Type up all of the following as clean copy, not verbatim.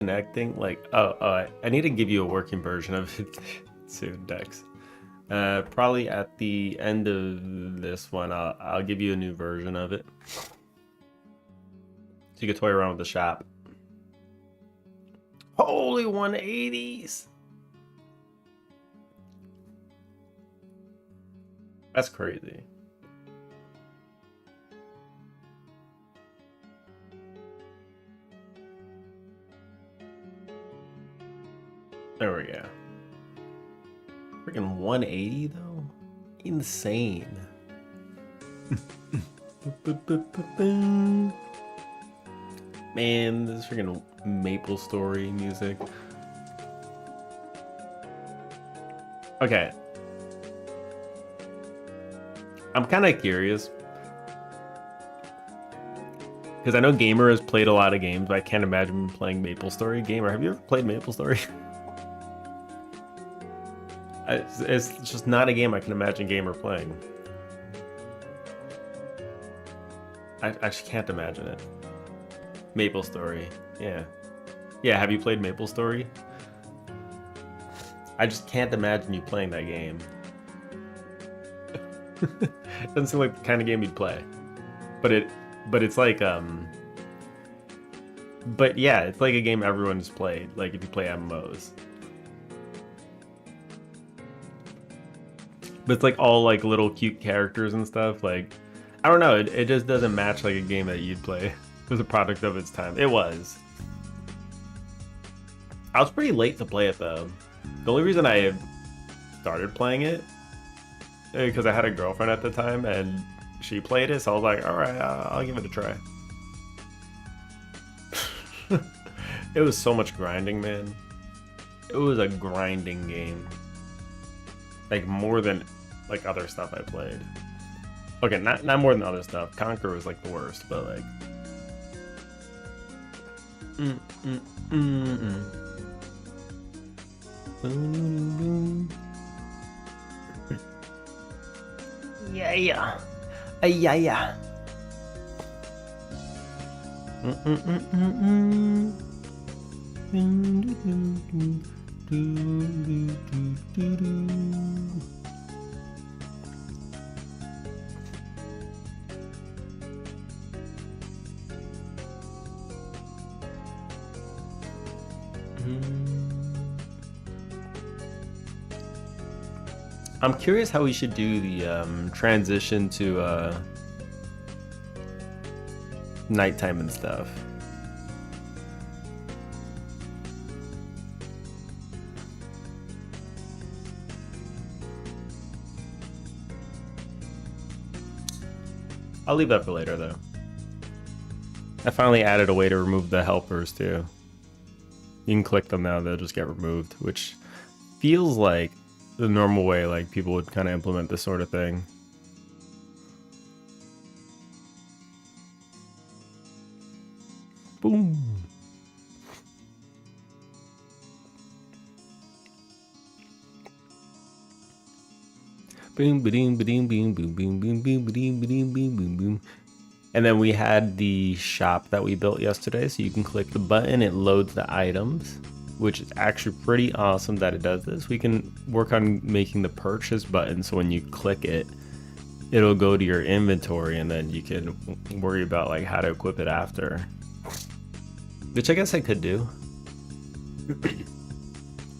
connecting. Like, I need to give you a working version of it soon, Dex. Probably at the end of this one, I'll give you a new version of it, so you can toy around with the shop. Holy 180s! That's crazy. There we go. Freaking 180 though? Insane. Man, this freaking Maple Story music. Okay. I'm kind of curious. Because I know Gamer has played a lot of games, but I can't imagine playing Maple Story. Gamer, have you ever played Maple Story? It's just not a game I can imagine Gamer playing. I actually can't imagine it. Maple Story, yeah. Yeah, have you played Maple Story? I just can't imagine you playing that game. It doesn't seem like the kind of game you'd play. But it's like but yeah, it's like a game everyone's played, like if you play MMOs. But it's like all like little cute characters and stuff. Like, I don't know, it just doesn't match like a game that you'd play. It was a product of its time. It was. I was pretty late to play it though. The only reason I started playing it because I had a girlfriend at the time and she played it, so I was like, all right, I'll give it a try. It was so much grinding, man. It was a grinding game. Like more than like other stuff I played. Okay, not more than other stuff. Conquer was like the worst, but like. Yeah, yeah, yeah, yeah. I'm curious how we should do the transition to nighttime and stuff. I'll leave that for later though. I finally added a way to remove the helpers too. You can click them now, they'll just get removed, which feels like the normal way like people would kind of implement this sort of thing. Boom. Boom, boom, boom, boom, boom, boom, boom, boom, boom, boom, boom, boom, boom. And then we had the shop that we built yesterday, so you can click the button, it loads the items, which is actually pretty awesome that it does this. We can work on making the purchase button, so when you click it, it'll go to your inventory, and then you can worry about like how to equip it after. Which I guess I could do.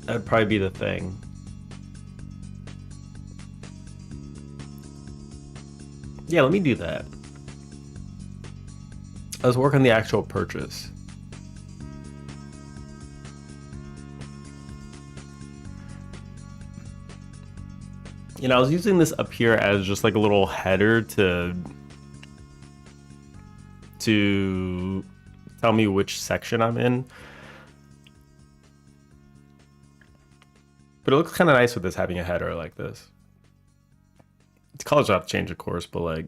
That'd probably be the thing. Yeah, let me do that. Let's work on the actual purchase. You know, I was using this up here as just like a little header to tell me which section I'm in. But it looks kind of nice with this having a header like this. It's colors have to change, of course, but like.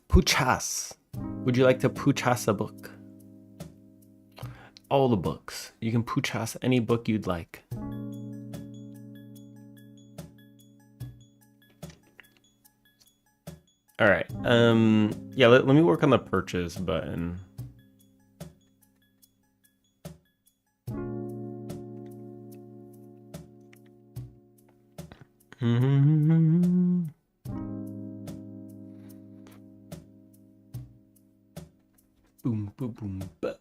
Puchas. Would you like to puchas a book? All the books. You can puchas any book you'd like. All right. Yeah, let me work on the purchase button. Boom, boom, boom, bah.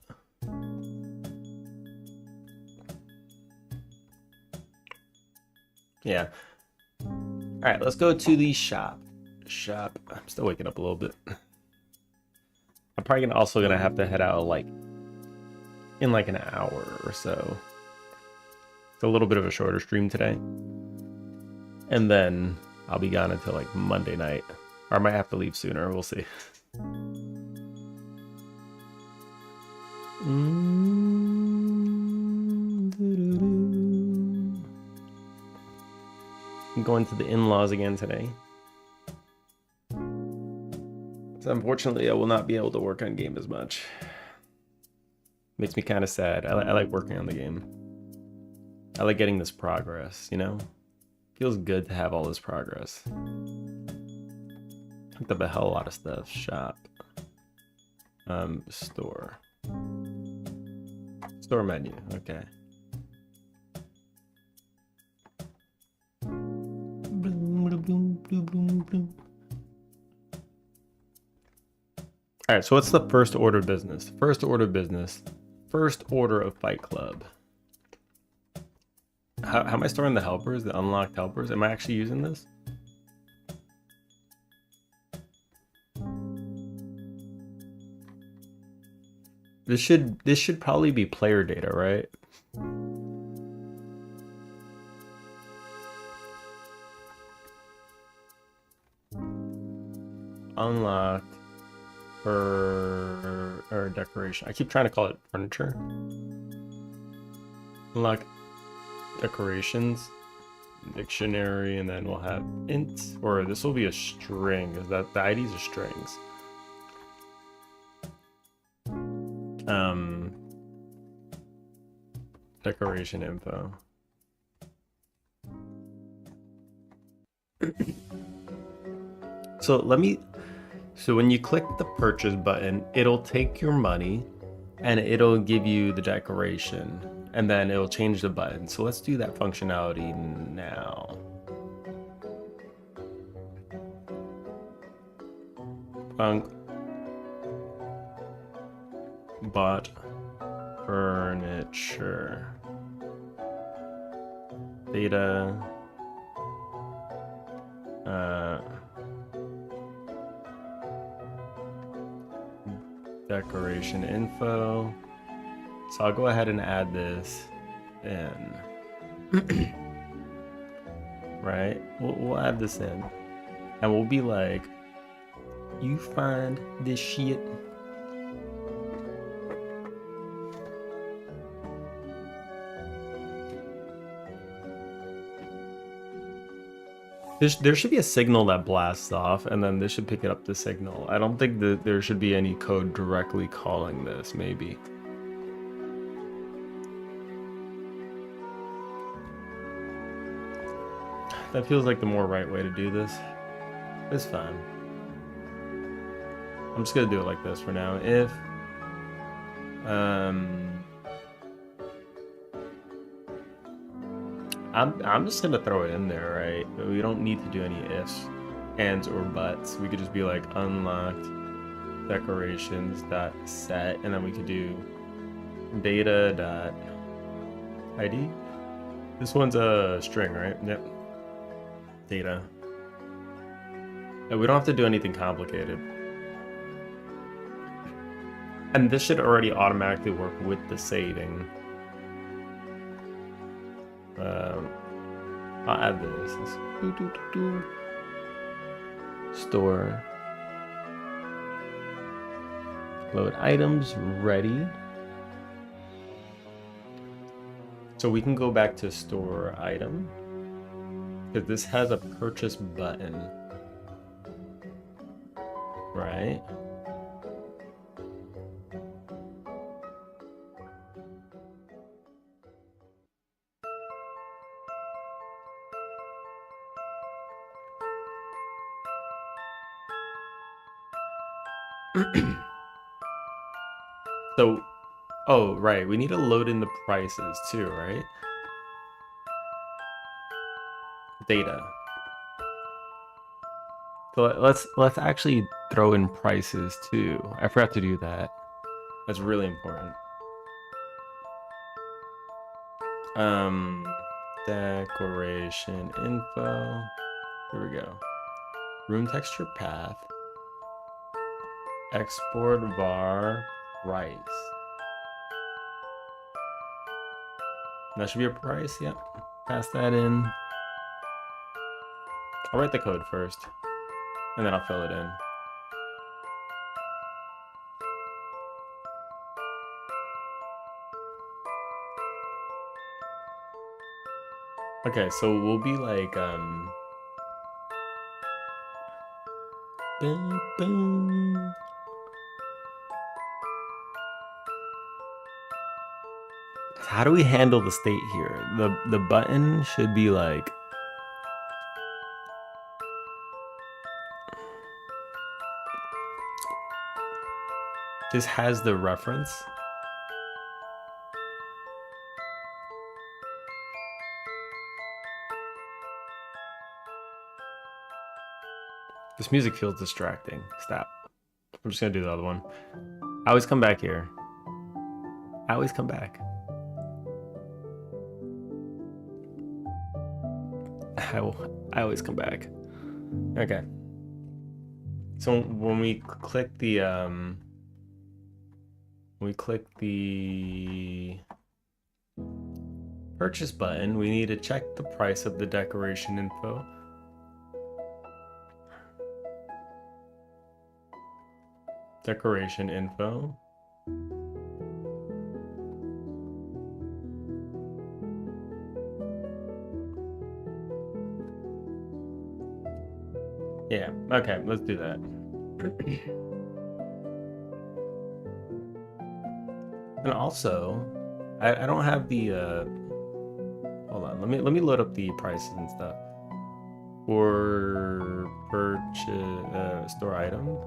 Yeah. All right, let's go to the shop. I'm still waking up a little bit. I'm probably also gonna have to head out like in like an hour or so. It's a little bit of a shorter stream today. And then I'll be gone until like Monday night. Or I might have to leave sooner, we'll see. I'm going to the in-laws again today. So unfortunately, I will not be able to work on game as much. Makes me kind of sad. I like working on the game. I like getting this progress, you know? Feels good to have all this progress. Hooked up a hell of a lot of stuff. Shop. Store. Store menu, okay. All right, so what's the first order of business? First order of business. First order of Fight Club. How am I storing the helpers, the unlocked helpers? Am I actually using this? This should probably be player data, right? Unlocked or decoration. I keep trying to call it furniture. Unlock decorations, dictionary, and then we'll have int, or this will be a string. Is that the IDs are strings? Decoration info. So when you click the purchase button, it'll take your money and it'll give you the decoration and then it'll change the button. So let's do that functionality now. Bought furniture. Data. Decoration info. So I'll go ahead and add this in. Right? We'll add this in. And we'll be like, you find this shit. There should be a signal that blasts off, and then this should pick it up the signal. I don't think that there should be any code directly calling this, maybe. That feels like the more right way to do this. It's fine. I'm just gonna do it like this for now. If I'm just gonna throw it in there, right? But we don't need to do any ifs, ands, or buts. We could just be like unlocked decorations dot set, and then we could do data dot ID. This one's a string, right? Yep. Data. And we don't have to do anything complicated. And this should already automatically work with the saving. I'll add this. Store. Load items, ready. So we can go back to store item. Because this has a purchase button. Right? So, oh, right. We need to load in the prices too, right? Data. So let's actually throw in prices too. I forgot to do that. That's really important. Decoration info. Here we go. Room texture path. Export var price. That should be a price. Yep. Pass that in. I'll write the code first, and then I'll fill it in. Okay, so we'll be like boom, boom. How do we handle the state here? The button should be like this has the reference. This music feels distracting. Stop. I'm just gonna do the other one. I always come back here. I always come back. I always come back. Okay. So when we click the purchase button, we need to check the price of the decoration info. Decoration info. Yeah, okay, let's do that. And also, I don't have the hold on, let me load up the prices and stuff. For purchase store item.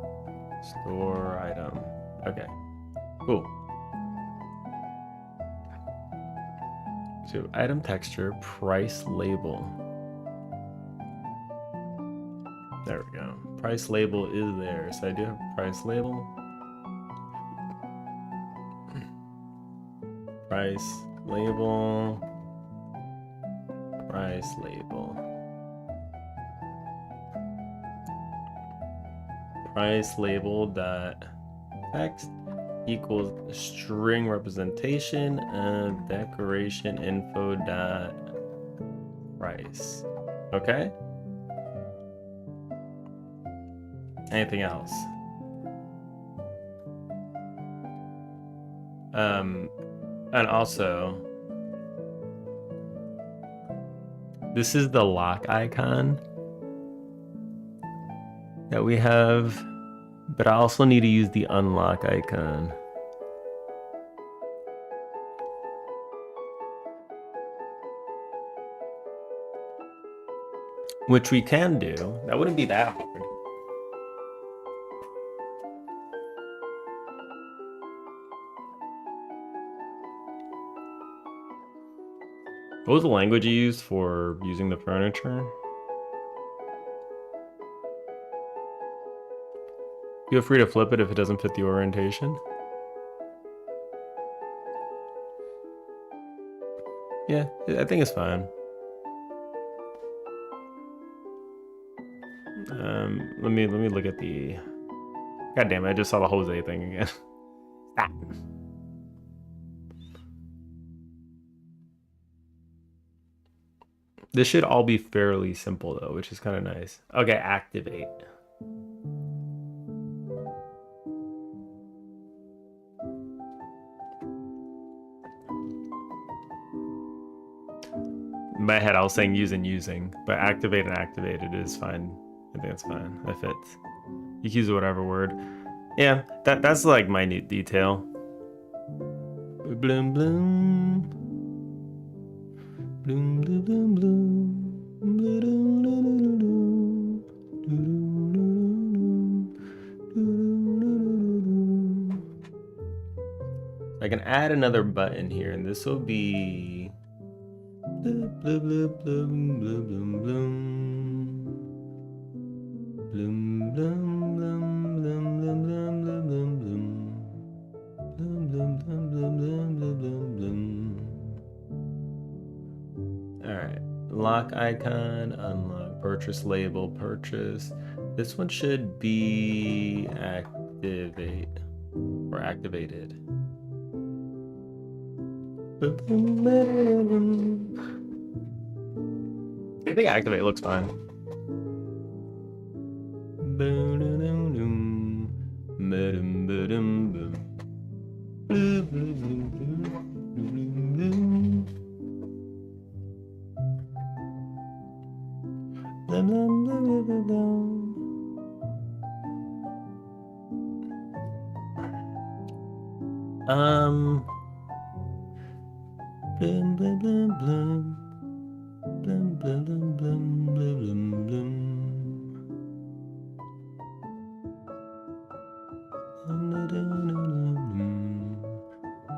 Store item. Okay. Cool. So item texture, price label. There we go. Price label is there. So I do have price label. Price label. Price label. Price label dot text equals string representation of decoration info dot price. Okay. Anything else? And also, this is the lock icon that we have, but I also need to use the unlock icon. Which we can do. That wouldn't be that hard. What was the language you used for using the furniture? Feel free to flip it if it doesn't fit the orientation. Yeah, I think it's fine. Let me look at the. God damn it! I just saw the Jose thing again. Stop. This should all be fairly simple though, which is kind of nice. Okay, activate. In my head, I was saying using, but activate and activated is fine. I think that's fine. That fits. You can use whatever word. Yeah, that's like minute detail. Bloom bloom. Bloom bloom bloom bloom. I can add another button here, and this will be bloom, bloom, bloom, bloom, bloom, bloom, bloom, bloom, bloom, bloom, bloom, bloom, bloom, bloom, bloom. Bloom, bloom, bloom, bloom, bloom, bloom, bloom, bloom. All right, lock icon, unlock, purchase label, purchase. This one should be activate or activated. I think activate looks fine. Blum, blum, blum, blum. Blum, blum, blum, blum, blum, blum.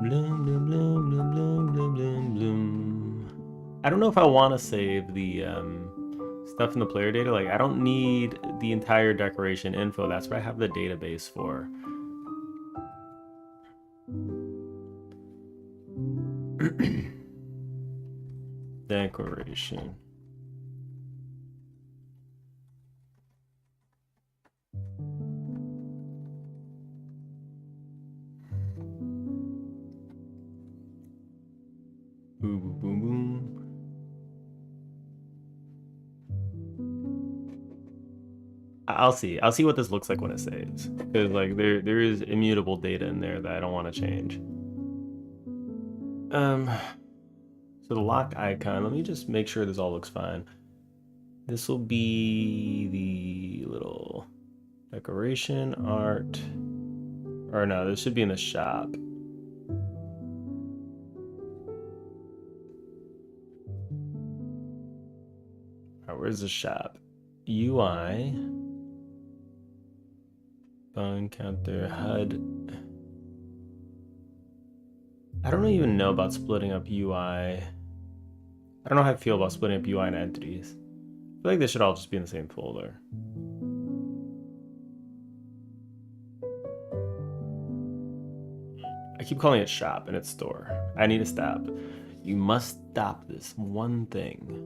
Blum, blum, blum, blum, blum, blum, blum. I don't know if I want to save the stuff in the player data. Like, I don't need the entire decoration info. That's what I have the database for. Decoration. Boom, boom, boom, boom. I'll see what this looks like when it saves. Because like there is immutable data in there that I don't want to change. So the lock icon, let me just make sure this all looks fine. This will be the little decoration art. Or no, this should be in the shop. All right, where's the shop? UI. Bone counter, HUD. I don't even know about splitting up UI. I don't know how I feel about splitting up UI and entities. I feel like they should all just be in the same folder. I keep calling it shop and it's store. I need to stop. You must stop this one thing.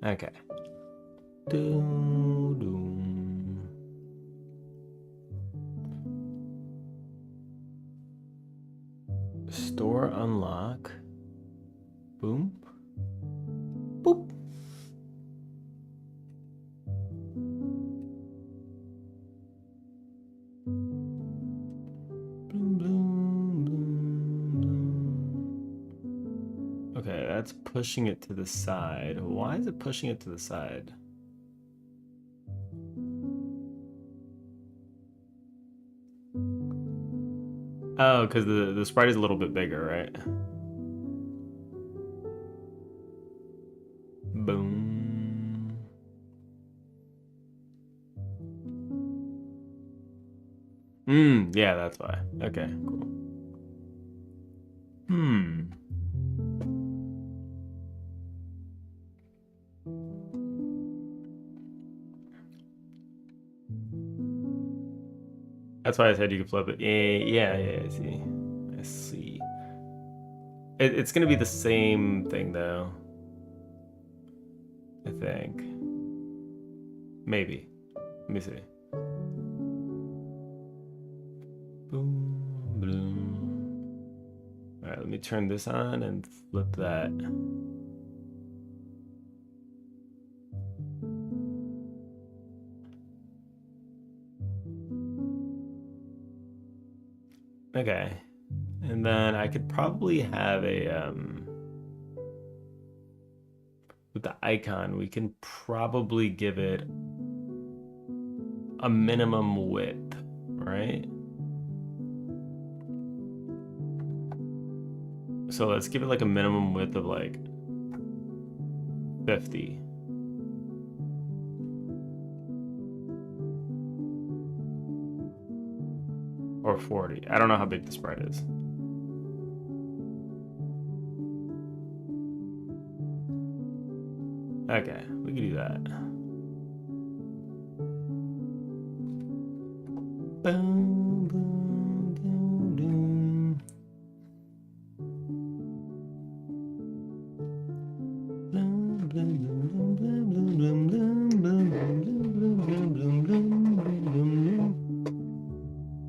Okay. Store unlock. Boom. Boop. Bloom, bloom, bloom, bloom. Okay, that's pushing it to the side. Why is it pushing it to the side? Oh, because the sprite is a little bit bigger, right? Boom. Yeah, that's why. Okay, cool. That's why I said you could flip it. Yeah, I see. I see. It's gonna be the same thing though. I think. Maybe. Let me see. Boom, boom. All right, let me turn this on and flip that. Okay. And then I could probably have a, with the icon, we can probably give it a minimum width, right? So let's give it like a minimum width of like 50. Or 40. I don't know how big the spread is. Okay, we can do that. Boom, boom, boom, boom.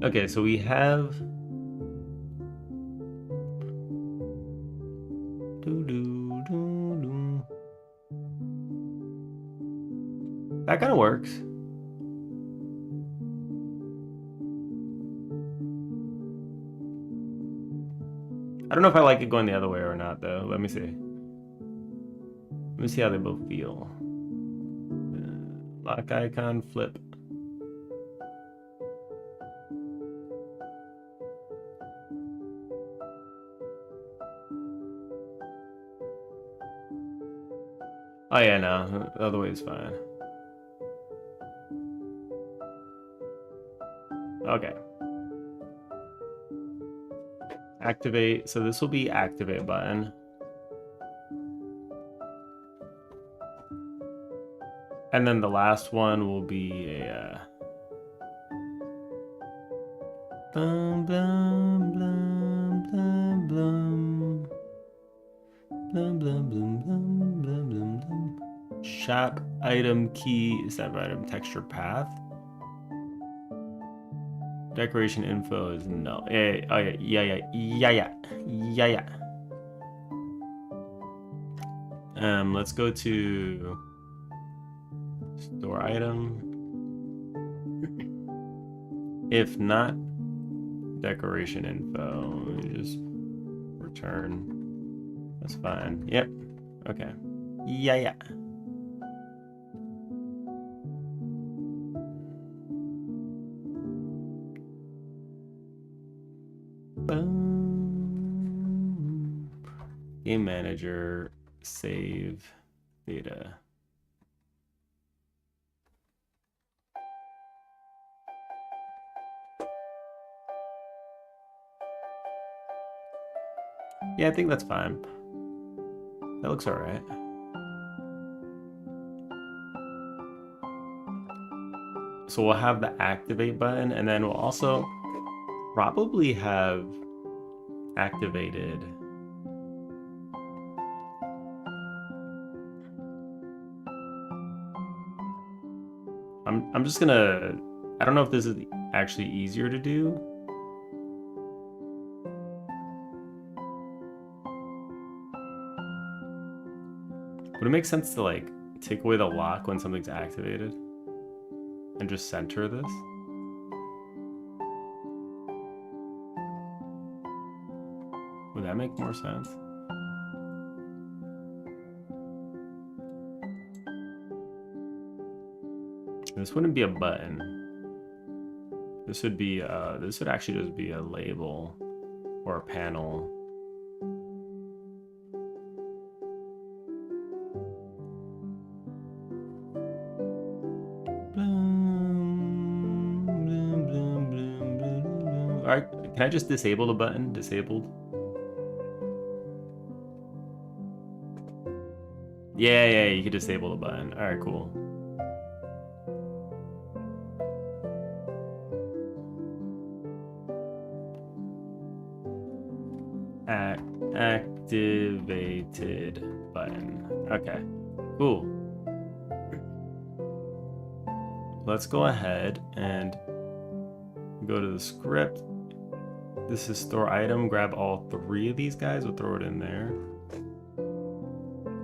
Okay, so we have that kind of works. I don't know if I like it going the other way or not, though. Let me see. Let me see how they both feel. Lock icon, flip. Oh yeah, no, the other way is fine. Okay. Activate, so this will be activate button. And then the last one will be a blum blum blum blum blum blum blum blum blum blum blum blum. Shop item key is that item texture path. Decoration info is no. Yeah, oh yeah. Let's go to store item. If not decoration info, just return. That's fine. Yep. Okay. Yeah. Boom. Game manager, save data. Yeah, I think that's fine. That looks all right. So we'll have the activate button, and then we'll also probably have activated. I'm just gonna, I don't know if this is actually easier to do. Would it make sense to like take away the lock when something's activated and just center this? Would that make more sense? This wouldn't be a button. This would be this would actually just be a label or a panel. All right, can I just disable the button? Disabled. Yeah, you could disable the button. All right, cool. Activated button. Okay, cool. Let's go ahead and go to the script. This is store item. Grab all 3 of these guys. We'll throw it in there.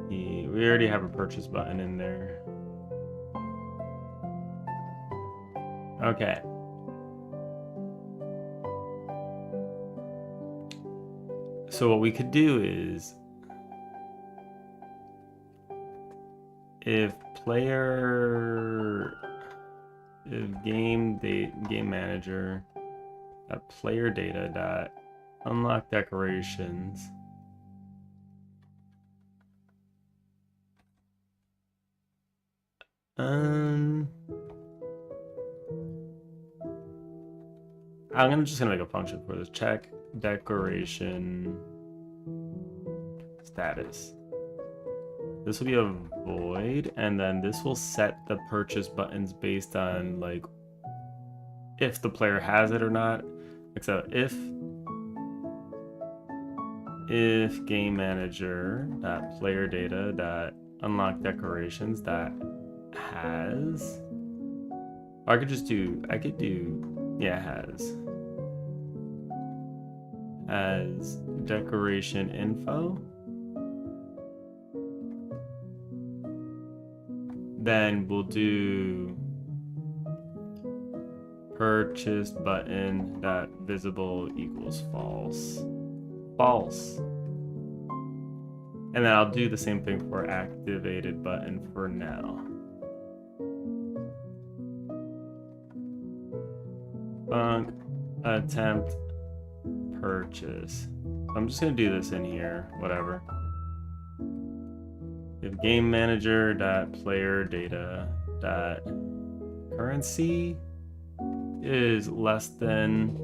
We already have a purchase button in there. Okay. So what we could do is, if game manager player data dot unlock decorations. I'm just gonna make a function for this. Check decoration status. This will be a void, and then this will set the purchase buttons based on like if the player has it or not. Except if game manager dot player data dot unlock decorations that has, or I could do has decoration info, then we'll do purchase button dot visible equals false. And then I'll do the same thing for activated button for now. Func attempt purchase. I'm just gonna do this in here, whatever. If game manager dot player data dot currency is less than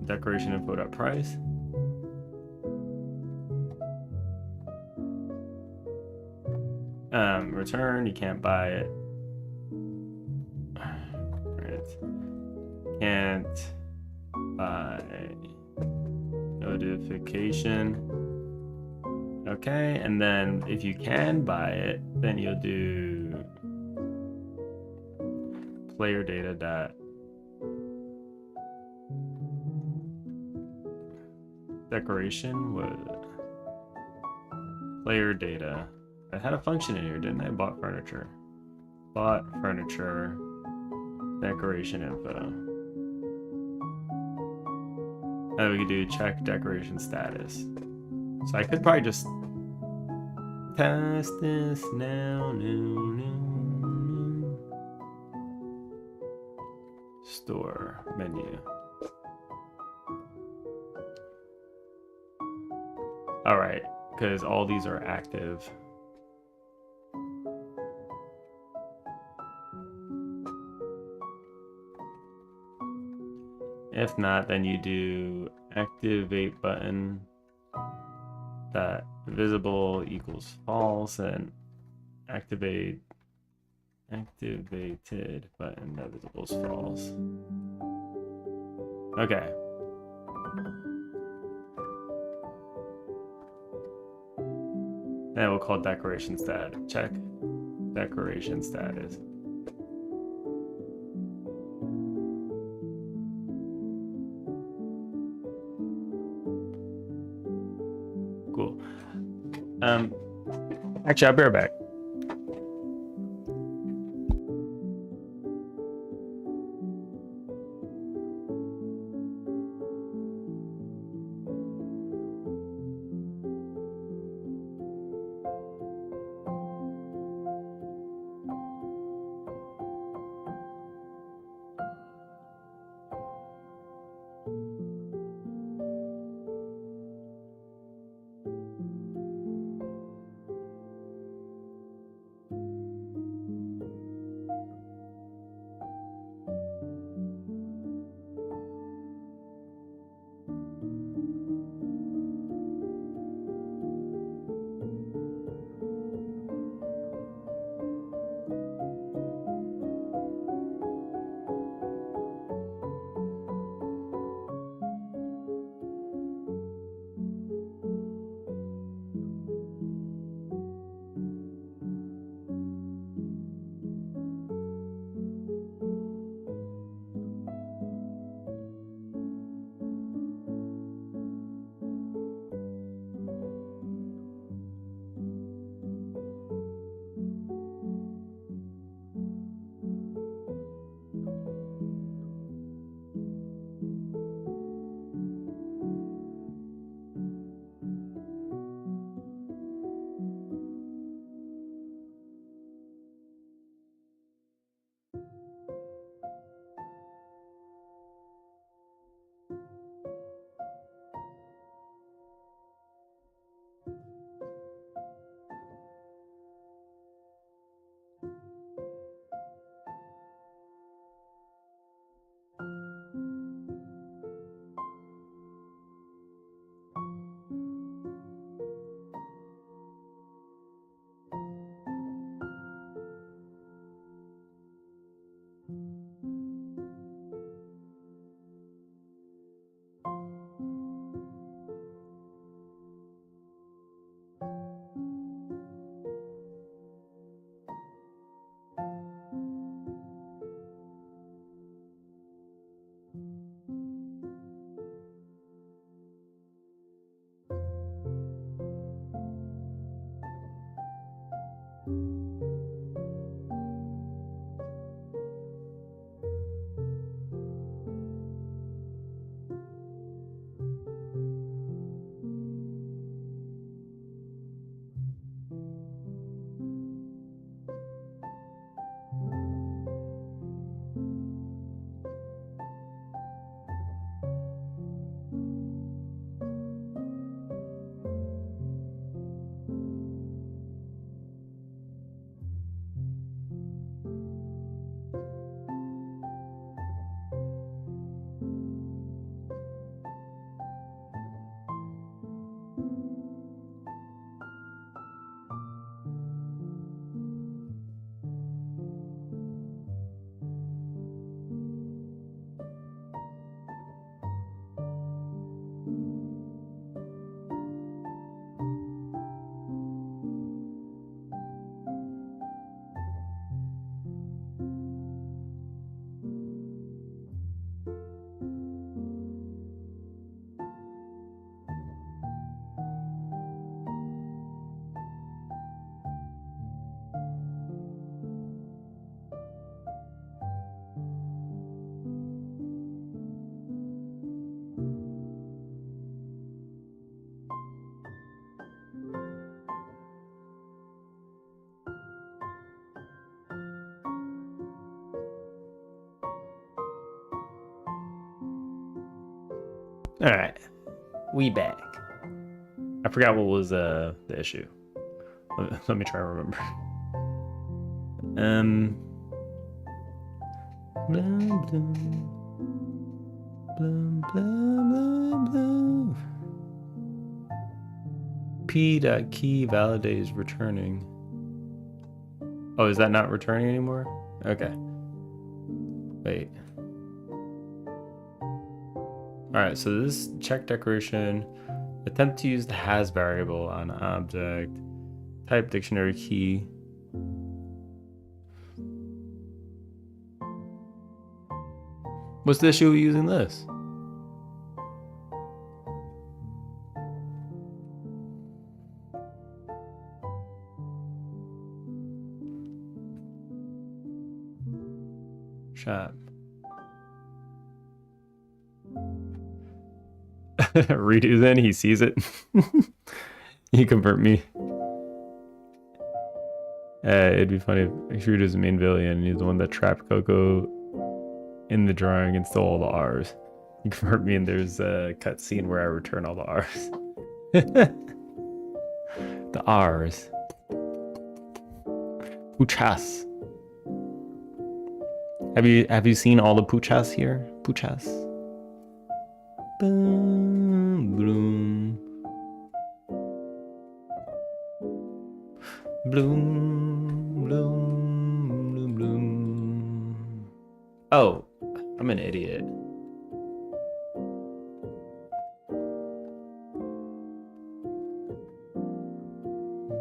decoration info dot price. Return, you can't buy it. Right. Can't buy notification. Okay, and then if you can buy it, then you'll do player data dot decoration with player data. I had a function in here, didn't I? Bought furniture. Bought furniture. Decoration info. And we could do check decoration status. So I could probably just test this now. No. Store menu. All right, because all these are active. If not, then you do activate button that visible equals false, and activated button that visible is false. Okay. Then we'll call decoration status. Check decoration status. Cool. Actually, I'll be right back. All right, we back. I forgot what was the issue. Let me try to remember. Blah, blah, blah, blah, blah, blah. P.key validate is returning. Oh, is that not returning anymore? Okay. Wait. All right, so this check decoration, attempt to use the has variable on object, type dictionary key. What's the issue with using this? Shop. Redo then, he sees it. He convert me. It'd be funny if Shrewd is the main villain and he's the one that trapped Coco in the drawing and stole all the R's. You convert me and there's a cutscene where I return all the R's. The R's. Puchas. Have you seen all the puchas here? Puchas. Boom, bloom. Bloom, bloom, bloom, bloom. Oh, I'm an idiot.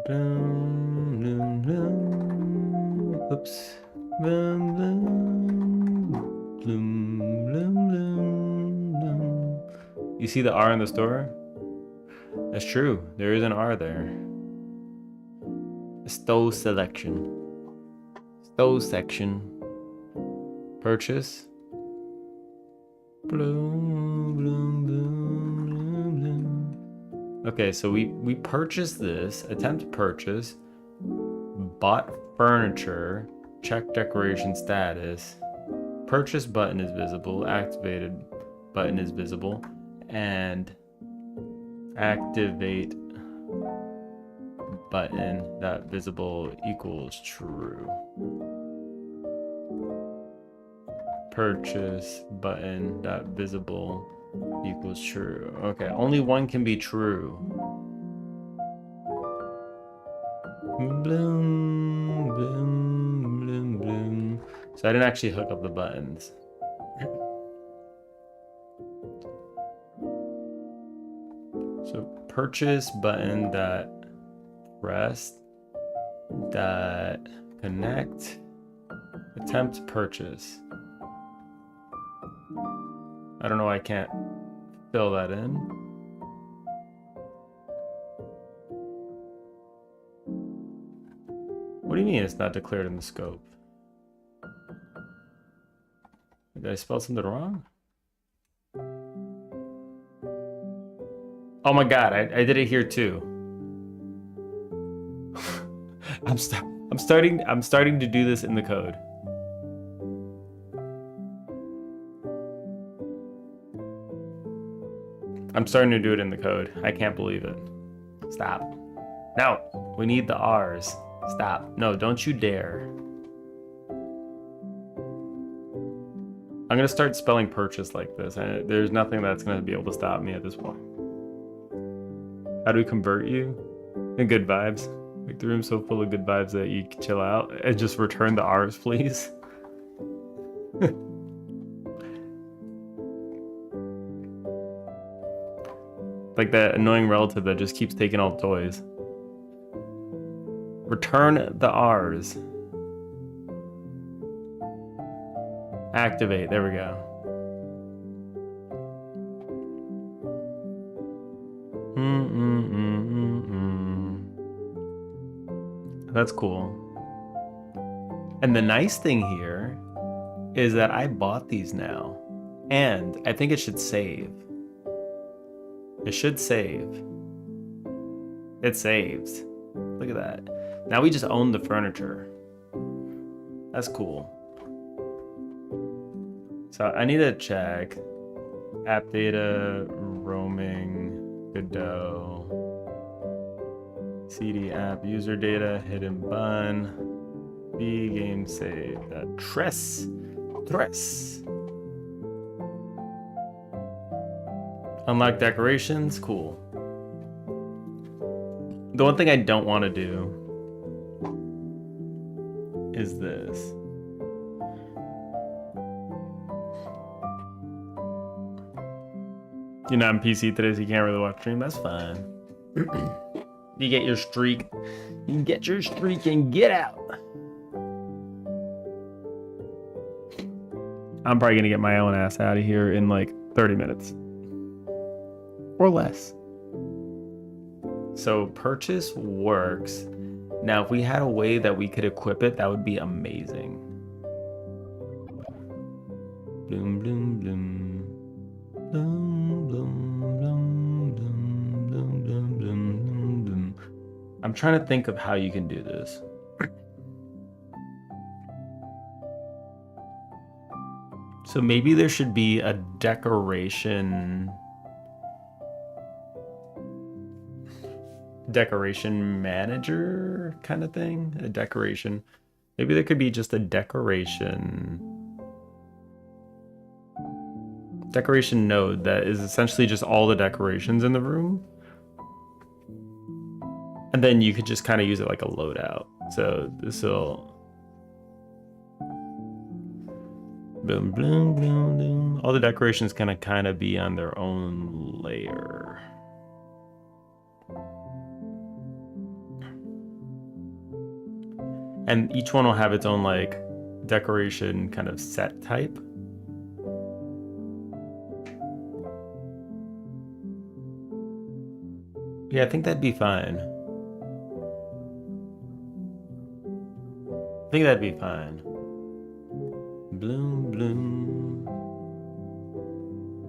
Bloom, bloom, bloom. Oops. Bloom, bloom, bloom, bloom, bloom, bloom. You see the R in the store? That's true. There is an R there. Stow selection. Stow section. Purchase. Bloom, bloom, bloom, bloom, bloom. Okay, so we purchased this. Attempt to purchase. Bought furniture. Check decoration status. Purchase button is visible. Activated button is visible. And activate button that visible equals true. Purchase button that visible equals true. Okay, only one can be true. Bloom, bloom, bloom, bloom. So I didn't actually hook up the buttons. So purchase button that press that connect attempt purchase. I don't know why I can't fill that in. What do you mean it's not declared in the scope? Did I spell something wrong? Oh my god, I did it here too. I'm starting to do this in the code. I'm starting to do it in the code. I can't believe it. Stop. No, we need the R's. Stop. No, don't you dare. I'm gonna start spelling purchase like this. There's nothing that's gonna be able to stop me at this point. How do we convert you? In good vibes. Make the room so full of good vibes that you can chill out and just return the R's, please. Like that annoying relative that just keeps taking all the toys. Return the R's. Activate, there we go. That's cool. And the nice thing here is that I bought these now. And I think it should save. It should save. It saves. Look at that. Now we just own the furniture. That's cool. So I need to check app data roaming, Godot, CD app, user data, hidden bun, B game save, Tres. Unlock decorations, cool. The one thing I don't want to do is this. You're not on PC today, so you can't really watch stream. That's fine. You get your streak. You can get your streak and get out. I'm probably gonna get my own ass out of here in like 30 minutes. Or less. So purchase works. Now, if we had a way that we could equip it, that would be amazing. Bloom, bloom, bloom. Bloom, bloom, bloom, bloom, bloom, bloom, bloom, bloom. I'm trying to think of how you can do this. So maybe there should be a decoration manager kind of thing. A decoration. Maybe there could be just a decoration node that is essentially just all the decorations in the room. And then you could just kind of use it like a loadout. So this will boom, boom, boom, boom. All the decorations can kind of be on their own layer. And each one will have its own like decoration kind of set type. Yeah, I think that'd be fine. I think that'd be fine. Bloom, bloom.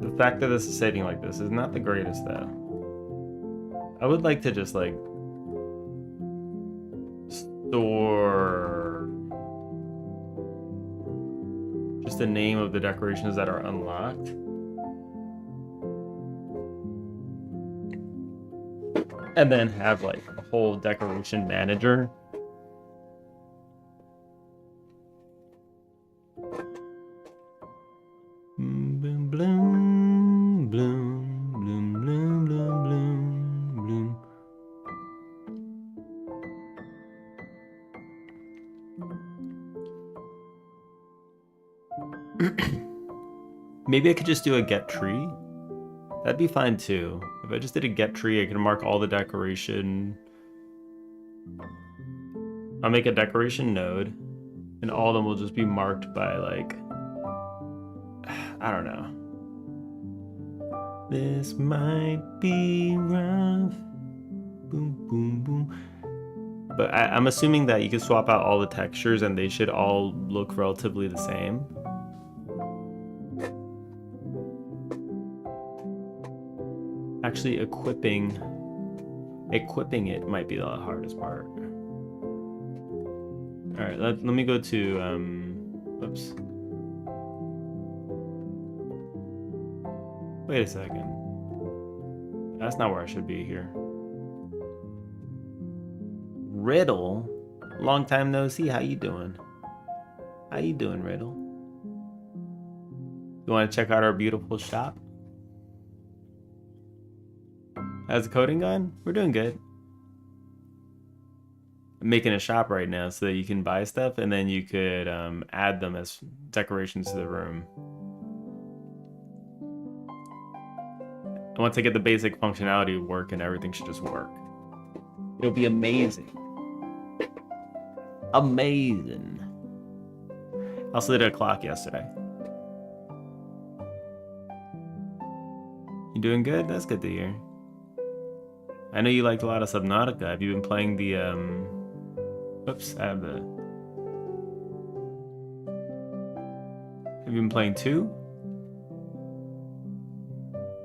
The fact that this is sitting like this is not the greatest though. I would like to just like store just the name of the decorations that are unlocked. And then have like a whole decoration manager. Bloom, bloom, bloom, bloom, bloom, bloom, bloom, bloom. Maybe I could just do a get tree. That'd be fine too. If I just did a get tree, I can mark all the decoration. I'll make a decoration node, and all of them will just be marked by like, I don't know. This might be rough. Boom, boom, boom. But I'm assuming that you can swap out all the textures and they should all look relatively the same. Actually, equipping it might be the hardest part. All right, let me go to oops. Wait a second. That's not where I should be here. Riddle, long time no see. How you doing? How you doing, Riddle? You want to check out our beautiful shop? How's the coding going? We're doing good. I'm making a shop right now so that you can buy stuff and then you could add them as decorations to the room. And once I get the basic functionality working, everything should just work. It'll be amazing. Amazing. I also did a clock yesterday. You doing good? That's good to hear. I know you liked a lot of Subnautica. Have you been playing the, oops, I have the... Have you been playing 2?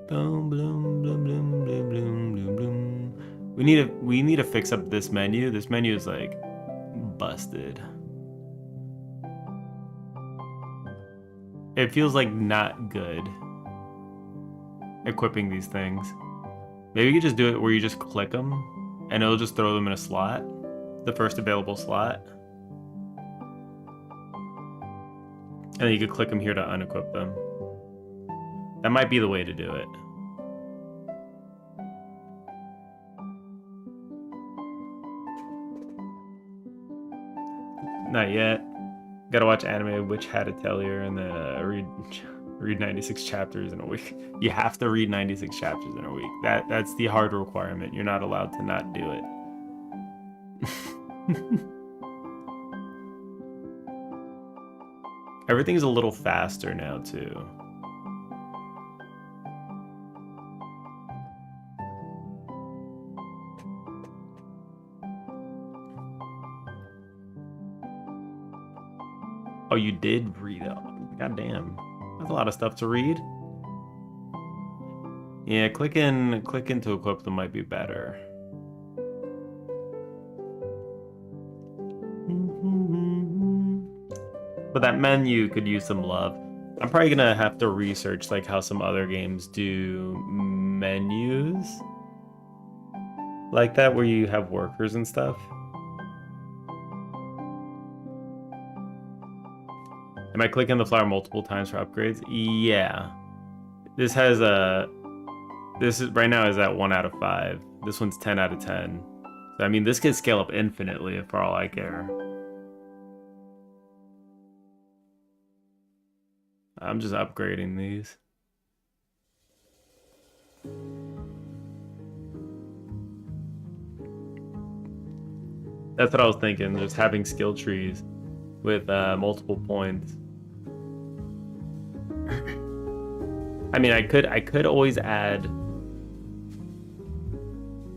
Boom, bloom, bloom, bloom, bloom, bloom, bloom, bloom. We need to fix up this menu. This menu is like busted. It feels like not good. equipping these things. Maybe you could just do it where you just click them and it'll just throw them in a slot, the first available slot. And then you could click them here to unequip them. That might be the way to do it. Not yet. Gotta watch anime, Which Had to Tell You, and then read 96 chapters in a week. You have to read 96 chapters in a week. That's the hard requirement. You're not allowed to not do it. Everything's a little faster now too. Oh, you did read it. God damn. That's a lot of stuff to read. Yeah, click in to equip them might be better. But that menu could use some love. I'm probably gonna have to research like how some other games do menus like that, where you have workers and stuff. Am I clicking the flower multiple times for upgrades? Yeah. This has right now is at 1 out of 5. This one's 10 out of 10. So I mean, this could scale up infinitely for all I care. I'm just upgrading these. That's what I was thinking, just having skill trees with multiple points. I mean, I could always add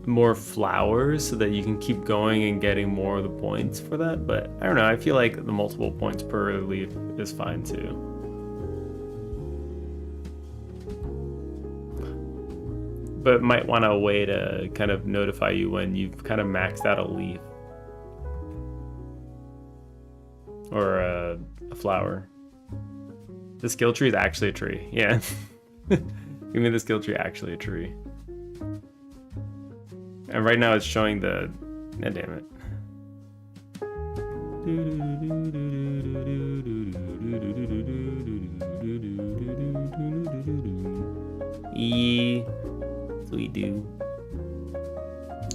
more flowers so that you can keep going and getting more of the points for that, but I don't know, I feel like the multiple points per leaf is fine too. But might want a way to kind of notify you when you've kind of maxed out a leaf or a flower. The skill tree is actually a tree. Yeah. Give me the skill tree actually a tree. And right now it's showing the... God damn it. So we do.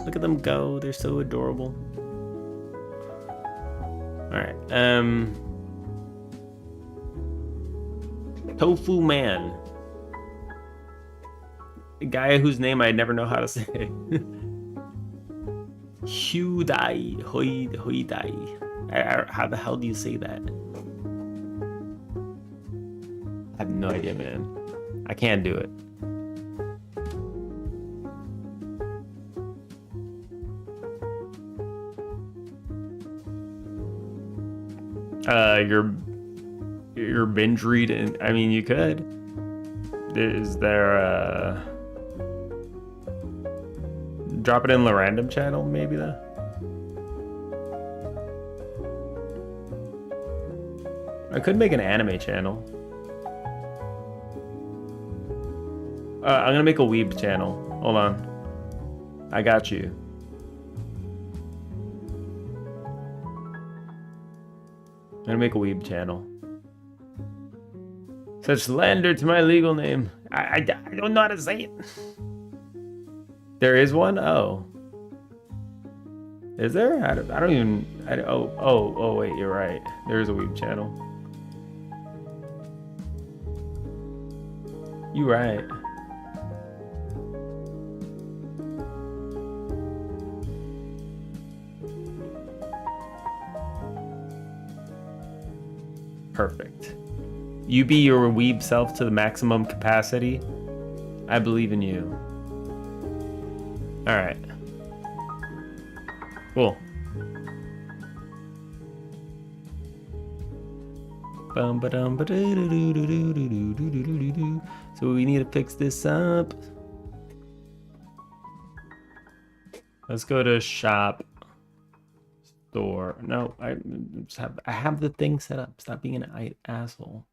Look at them go. They're so adorable. Alright. Tofu Man. A guy whose name I never know how to say. Hyundai. Hoidai. How the hell do you say that? I have no idea, man. I can't do it. Your binge read, I mean, you could. Is there drop it in the random channel, maybe though? I could make an anime channel. I'm gonna make a weeb channel. Hold on. I got you. I'm gonna make a weeb channel. Such slander to my legal name. I don't know how to say it. There is one? Oh. Is there? I don't even... Oh, wait, you're right. There is a weeb channel. You right. Perfect. You be your weeb self to the maximum capacity. I believe in you. Alright. Cool. So we need to fix this up. Let's go to shop. Store. No, I have the thing set up. Stop being an asshole.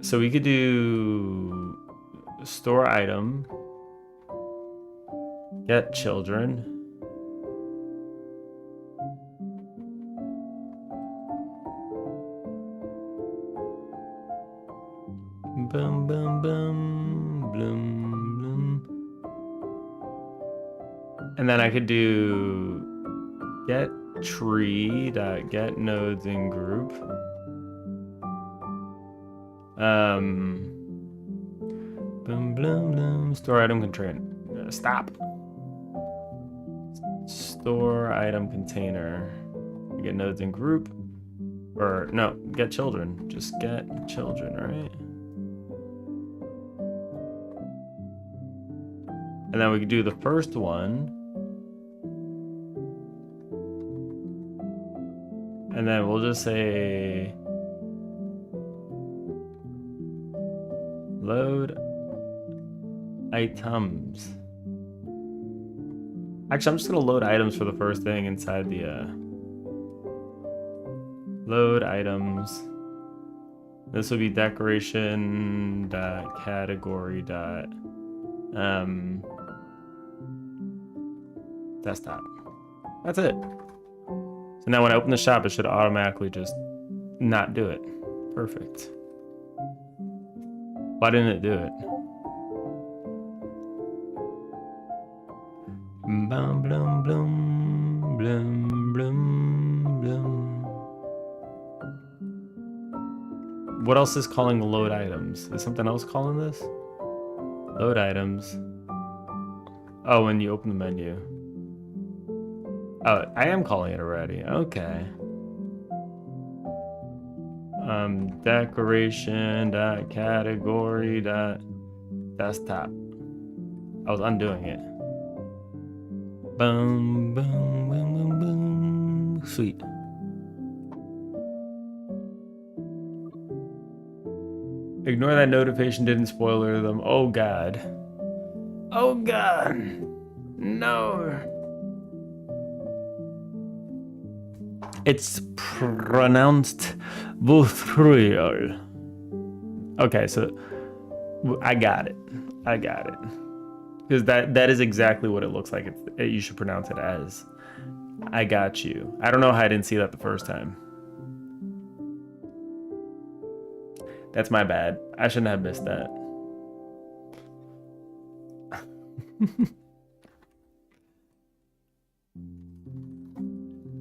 So we could do store item, get children. Boom, boom, boom, bloom, bloom. And then I could do get tree dot get nodes in group. Boom, bloom, bloom. Store item container. Stop. Store item container. Get nodes in group. Or no, get children. Just get children, right? And then we could do the first one. And then we'll just say load items. Actually, I'm just gonna load items for the first thing inside the load items. This will be decoration dot category dot desktop. That's it. So now when I open the shop, it should automatically just not do it. Perfect. Why didn't it do it? Blum, blum, blum, blum, blum, blum. What else is calling load items? Is something else calling this? Load items. Oh, when you open the menu. Oh, I am calling it already. Okay. Decoration dot category dot desktop. I was undoing it. Boom, boom, boom, boom, boom. Sweet. Ignore that notification didn't spoiler them. Oh God. Oh God. No. It's pronounced Buthriol. Okay, so I got it. I got it. Because that is exactly what it looks like. You should pronounce it as. I got you. I don't know how I didn't see that the first time. That's my bad. I shouldn't have missed that.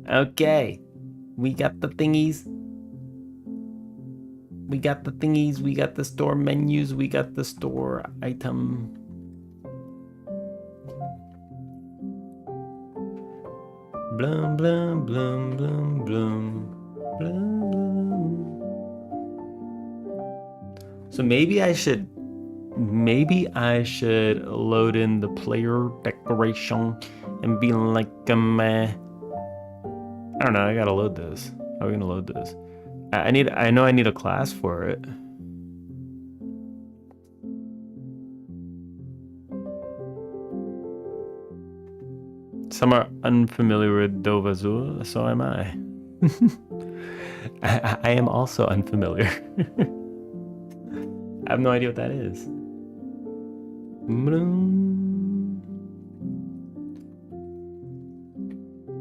Okay. We got the thingies. We got the thingies. We got the store menus. We got the store item. Blum, blum, blum, blum, blum, blum, blum. So maybe I should load in the player decoration and be like, I don't know, I gotta load this. How are we gonna load this? I know I need a class for it. Some are unfamiliar with Dovazul, so am I. I am also unfamiliar. I have no idea what that is.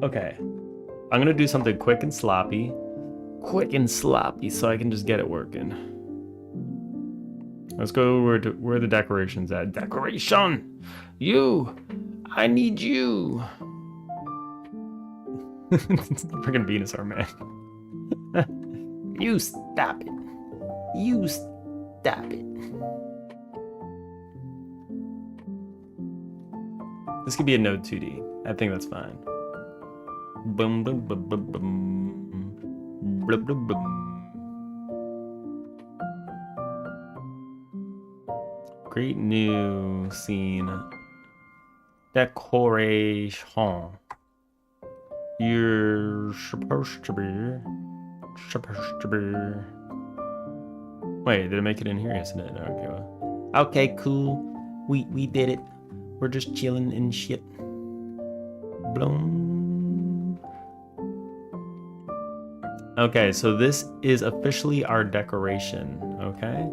Okay. I'm gonna do something quick and sloppy. Quick and sloppy so I can just get it working. Let's go where the decoration's at. Decoration! You! I need you! It's the freaking Venusaur, man. You stop it. You stop it. This could be a Node 2D. I think that's fine. Boom, boom, boom, boom, boom. Blub, blub, blub. Great new scene. Decoration. You're supposed to be. Wait, did it make it in here? Yes, it did. Okay, well. Okay, cool. We did it. We're just chilling and shit. Bloom. Okay, so this is officially our decoration, okay?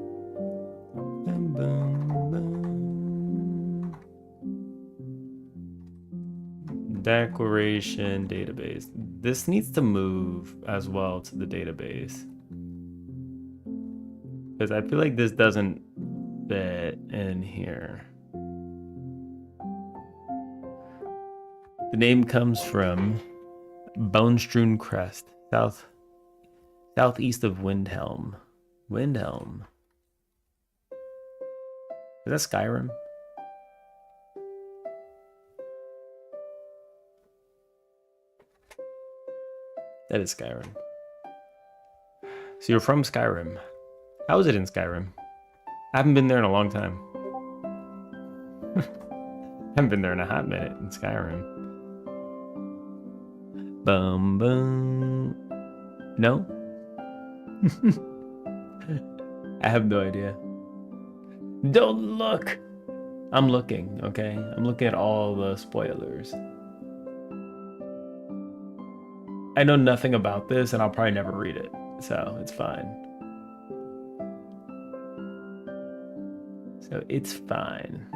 Declaration database. This needs to move as well to the database. Because I feel like this doesn't fit in here. The name comes from Bone-strewn crest, southeast of Windhelm. Windhelm. Is that Skyrim? That is Skyrim. So you're from Skyrim. How is it in Skyrim? I haven't been there in a long time. I haven't been there in a hot minute in Skyrim. Bum bum. No? I have no idea. Don't look! I'm looking, okay? I'm looking at all the spoilers. I know nothing about this and I'll probably never read it, so it's fine. So it's fine.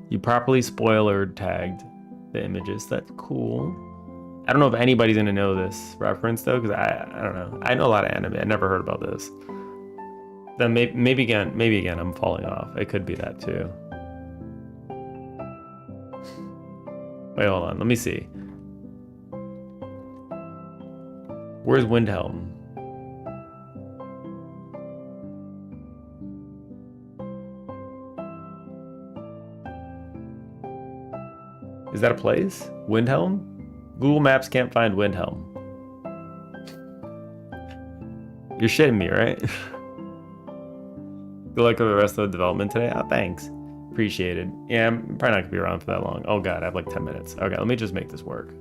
You properly spoiler tagged the images. That's cool. I don't know if anybody's gonna know this reference though, because I don't know. I know a lot of anime. I never heard about this. Then maybe again I'm falling off. It could be that too. Wait, hold on. Let me see. Where's Windhelm? Is that a place? Windhelm? Google Maps can't find Windhelm. You're shitting me, right? Good luck with the rest of the development today. Oh, thanks. Appreciated. Yeah, I'm probably not gonna be around for that long. Oh god, I have like 10 minutes. Okay, let me just make this work.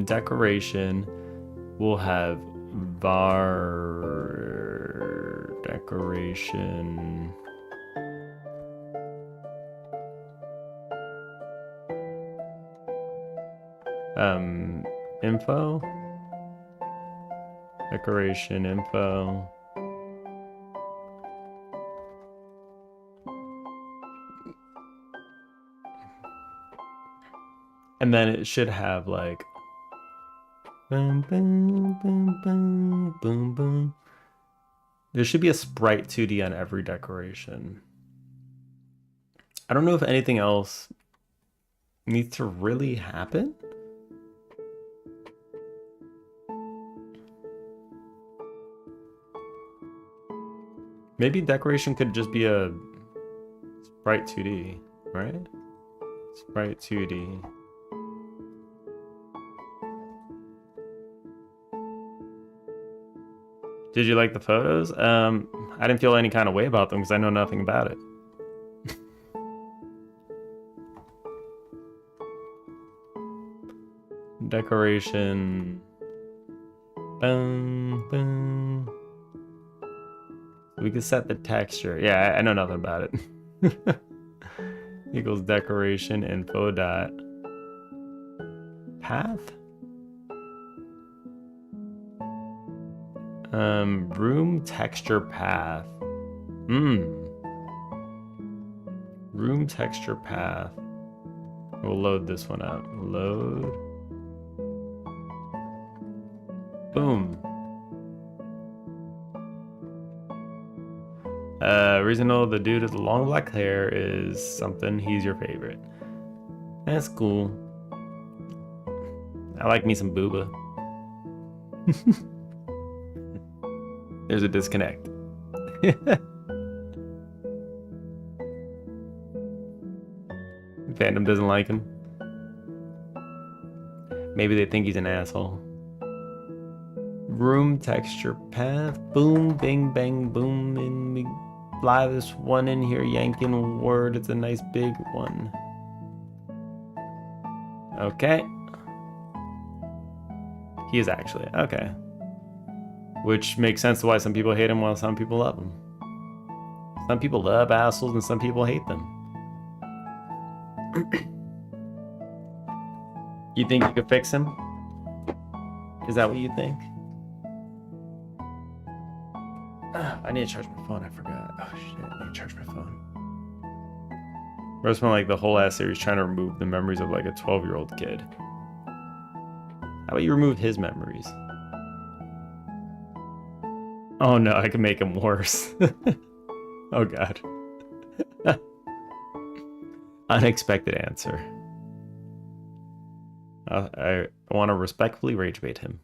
Decoration. We'll have var decoration. Info. Decoration info. And then it should have like boom, boom, boom, boom, boom, boom. There should be a sprite 2D on every decoration. I don't know if anything else needs to really happen. Maybe decoration could just be a sprite 2D, right? Sprite 2D. Did you like the photos? I didn't feel any kind of way about them because I know nothing about it. Decoration. Boom, boom. We can set the texture. Yeah, I know nothing about it. Equals decoration info dot path. Room texture path. Room texture path. We'll load this one up. Load. Boom. Reasonable, the dude with the long black hair is something. He's your favorite. That's cool. I like me some booba. There's a disconnect. Fandom doesn't like him. Maybe they think he's an asshole. Room texture path. Boom, bing, bang, boom. And we fly this one in here, yanking word. It's a nice big one. Okay. He is actually. Okay. Which makes sense to why some people hate him while some people love him. Some people love assholes and some people hate them. You think you could fix him? Is that what you think? I need to charge my phone. I forgot. Oh shit, I need to charge my phone. I spent like the whole ass series trying to remove the memories of like a 12-year-old kid. How about you remove his memories? Oh no, I can make him worse. Oh god. Unexpected answer. I want to respectfully rage bait him.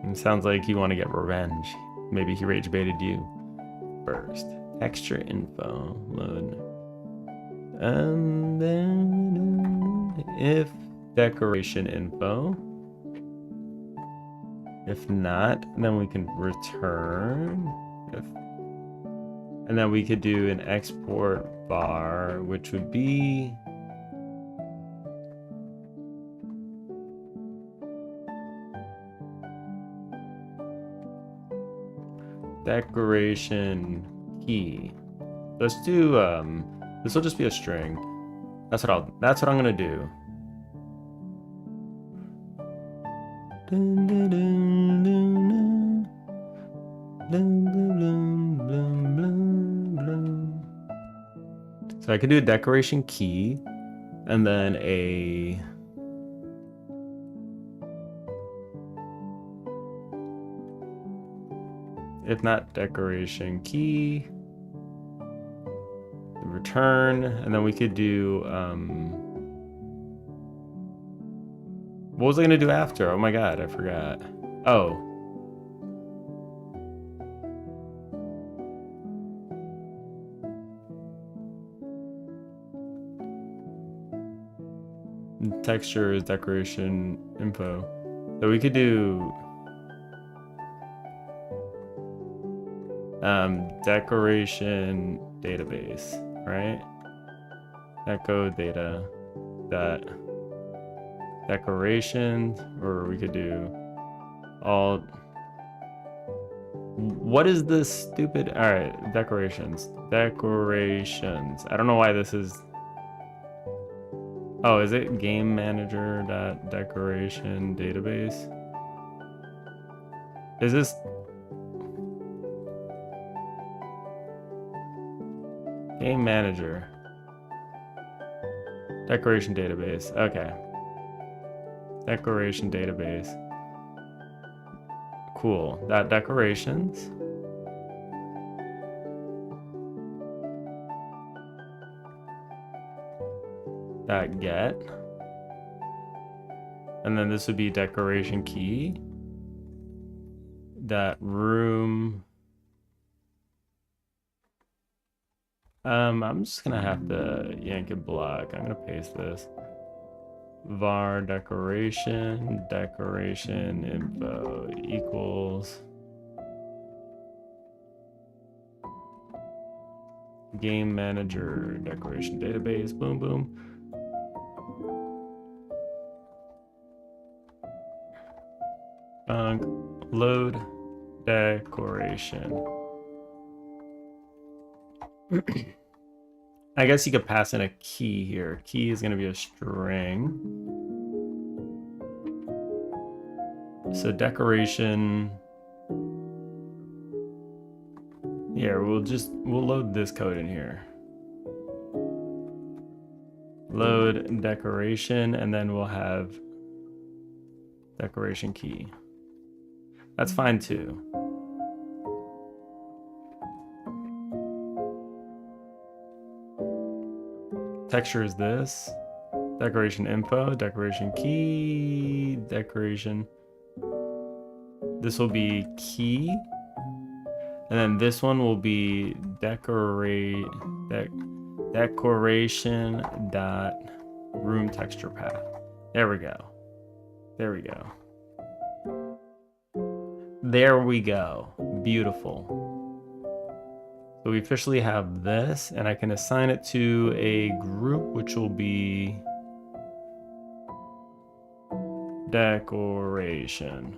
It sounds like you want to get revenge. Maybe he rage baited you first. Texture info load. And then if decoration info. If not, then we can return. And then we could do an export bar, which would be decoration key. Let's do this will just be a string. That's what I'm gonna do. Dun, dun, dun, dun, dun, dun, dun, dun, dun. So I could do a decoration key and then a if not decoration key, return, and then we could do what was I gonna do after? Oh my god, I forgot. Oh. Texture is decoration info. So we could do decoration database, right? Echo data that decorations, or we could do all. What is this stupid? All right, decorations. I don't know why this is. Oh, is it game manager decoration database? Is this? Game manager. Decoration database. Okay. Decoration database. Cool. That decorations. That get. And then this would be decoration key. That room. I'm just gonna have to yank a block. I'm gonna paste this. Var decoration info equals game manager decoration database. Boom, boom. Load decoration. I guess you could pass in a key here. Key is going to be a string. So decoration. Here, we'll load this code in here. Load decoration, and then we'll have decoration key. That's fine too. Texture is this. Decoration info, decoration key, decoration. This will be key. And then this one will be decoration dot room texture path. There we go. There we go. There we go. Beautiful. So we officially have this, and I can assign it to a group, which will be decoration.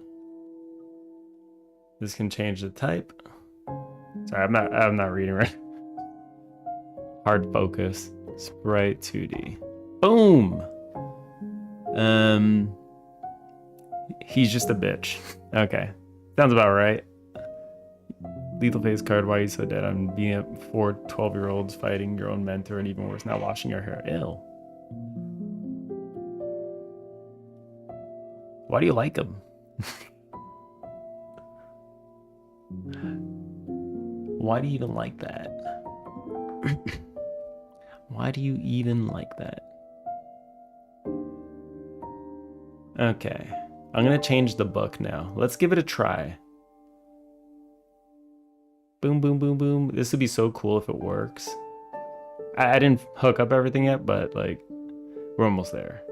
This can change the type. Sorry, I'm not reading right. Hard focus. Sprite 2D. Boom. He's just a bitch. Okay. Sounds about right. Lethal face card, why are you so dead? I'm beating up 4 12-year-olds, fighting your own mentor, and even worse, not washing your hair. Ew. Why do you like him? Why do you even like that? Why do you even like that? Okay. I'm gonna change the book now. Let's give it a try. Boom, boom, boom, boom. This would be so cool if it works. I didn't hook up everything yet, but like, we're almost there.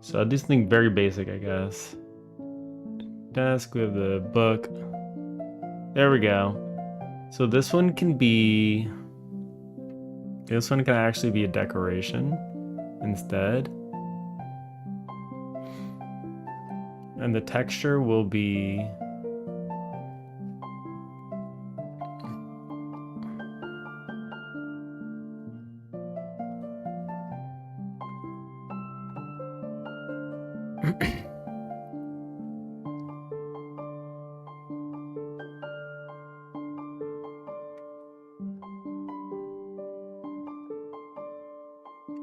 So I'll do something very basic, I guess. Desk, we have the book. There we go. So this one can be... This one can actually be a decoration instead. And the texture will be...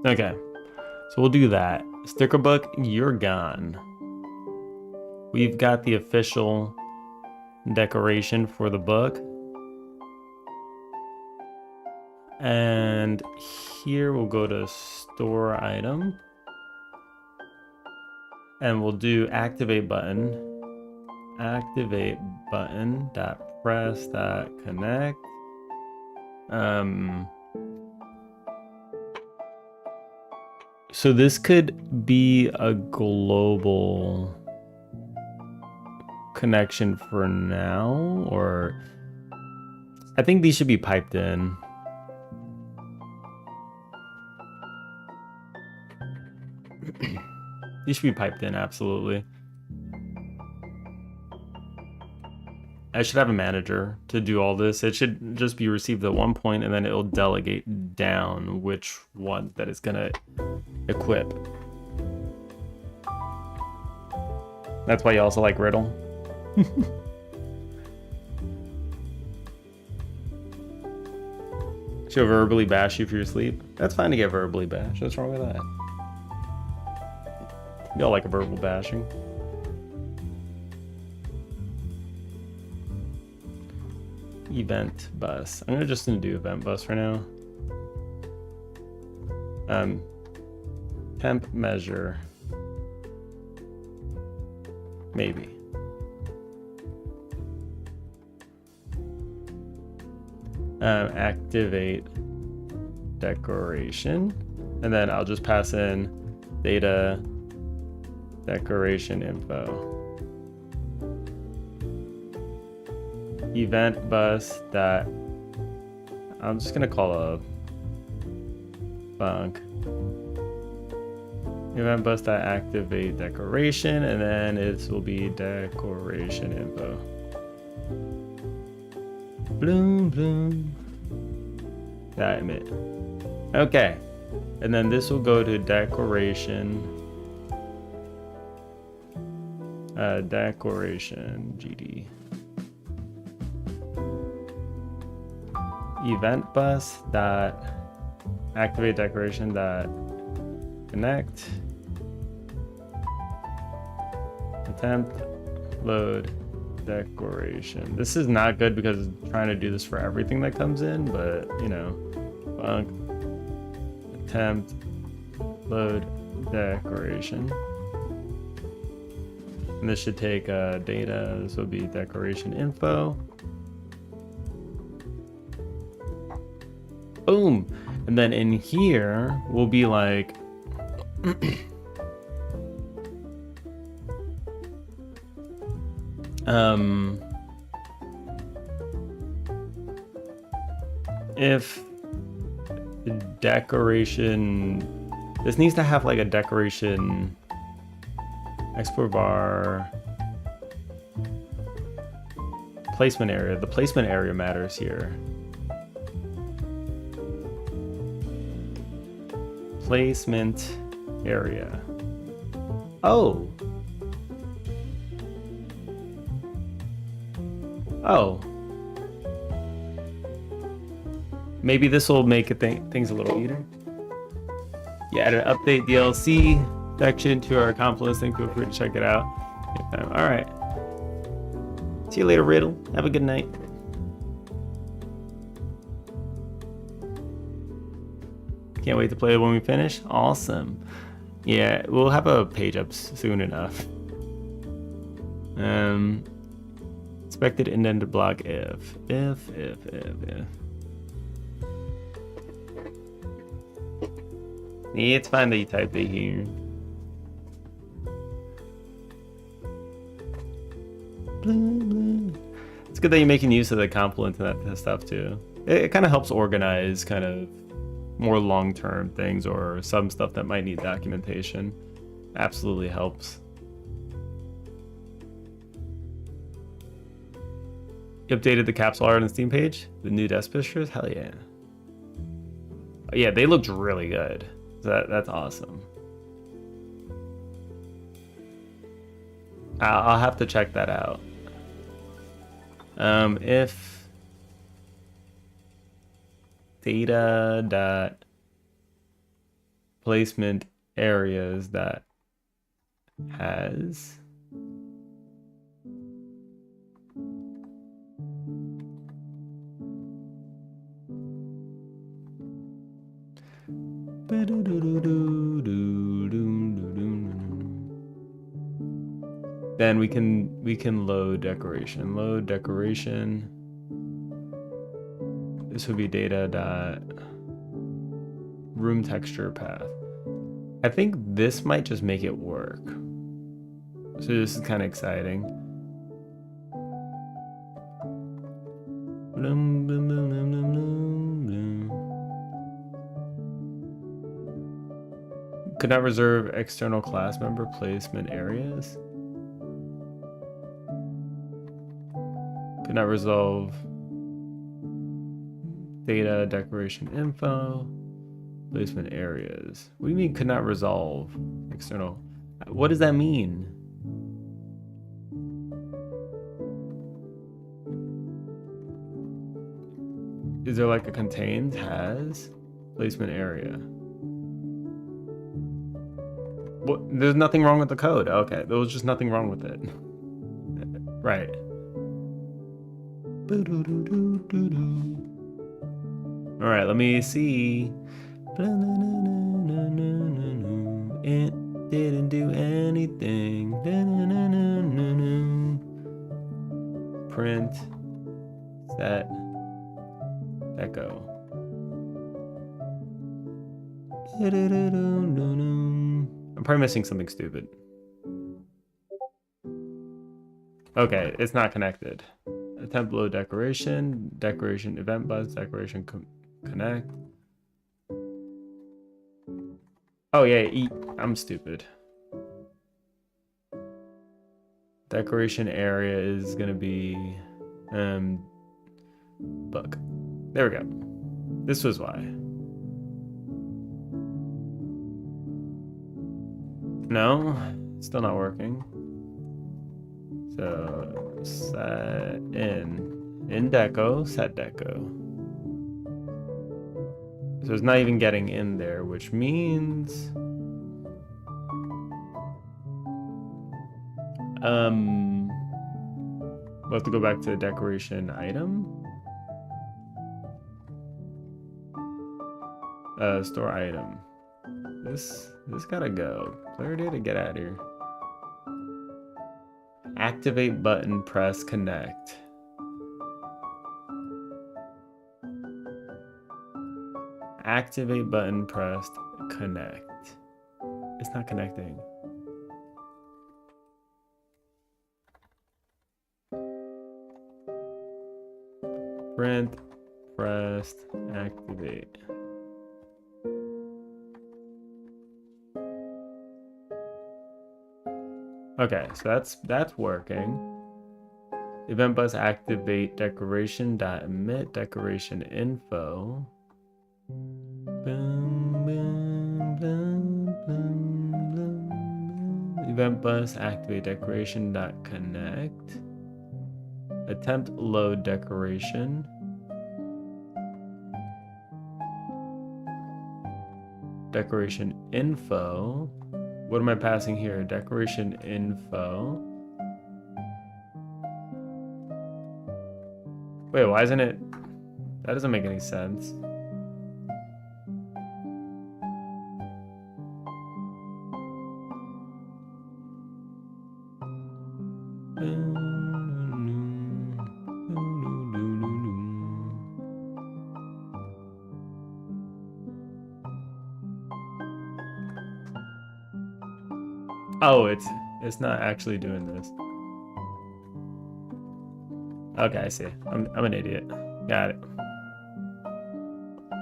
Okay, so we'll do that. Sticker book, you're gone. We've got the official decoration for the book. And here we'll go to store item. And we'll do activate button. Activate button dot press dot connect. So this could be a global connection for now, or I think these should be piped in. These should be piped in, absolutely. I should have a manager to do all this. It should just be received at one point, and then it'll delegate down which one that it's gonna equip. That's why you also like Riddle. She'll verbally bash you for your sleep. That's fine to get verbally bashed. What's wrong with that? Y'all like a verbal bashing. Event bus. I'm just gonna do event bus for now. Temp measure. Maybe. Activate decoration. And then I'll just pass in data decoration info. Event bus that I'm just gonna call a bunk. Event bus that activate decoration, and then it will be decoration info. Bloom bloom. That emit. Okay, and then this will go to decoration. Decoration GD. Event bus dot activate decoration dot connect attempt load decoration. This is not good because it's trying to do this for everything that comes in, but you know, bunk attempt load decoration. And this should take data. This will be decoration info. Boom. And then in here will be like If the decoration, this needs to have like a decoration export bar placement area. The placement area matters here. Placement area. Oh. Oh. Maybe this will make things a little easier. Yeah, add an update DLC section to our comp listing. Feel free to check it out. All right. See you later, Riddle. Have a good night. Can't wait to play it when we finish. Awesome. Yeah, we'll have a page up soon enough. Expected indented block if. Yeah, it's fine that you typed it here. It's good that you're making use of the complement and that stuff too. It kind of helps organize kind of more long-term things or some stuff that might need documentation. Absolutely helps. You updated the capsule art on the Steam page? The new desk pictures? Hell yeah. Yeah, they looked really good. That's awesome. I'll have to check that out. If data dot placement areas that has then we can load decoration. Load decoration. This would be data dot room texture path. I think this might just make it work. So this is kind of exciting. Could not reserve external class member placement areas. Could not resolve data decoration info placement areas. What do you mean could not resolve external? What does that mean? Is there like a contained has placement area? What? There's nothing wrong with the code. Okay, there was just nothing wrong with it. Right. All right, let me see. It didn't do anything. Print set echo. I'm probably missing something stupid. Okay, it's not connected. Attempt load decoration, decoration event bus, decoration connect. Oh yeah, I'm stupid. Decoration area is gonna be book. There we go. This was why. No, still not working. So set in deco, set deco. So it's not even getting in there, which means we'll have to go back to the decoration item. Store item. This gotta go. Player data, get out of here. Activate button, press connect. Activate button pressed, connect. It's not connecting. Print, pressed, activate. Okay, so that's working. Event bus activate decoration dot emit decoration info. Boom, boom, boom, boom, boom. Event bus activate decoration dot connect. Attempt load decoration. Decoration info. What am I passing here? Decoration info. Wait, why isn't it? That doesn't make any sense. Oh, it's not actually doing this. Okay, I see. I'm an idiot. Got it.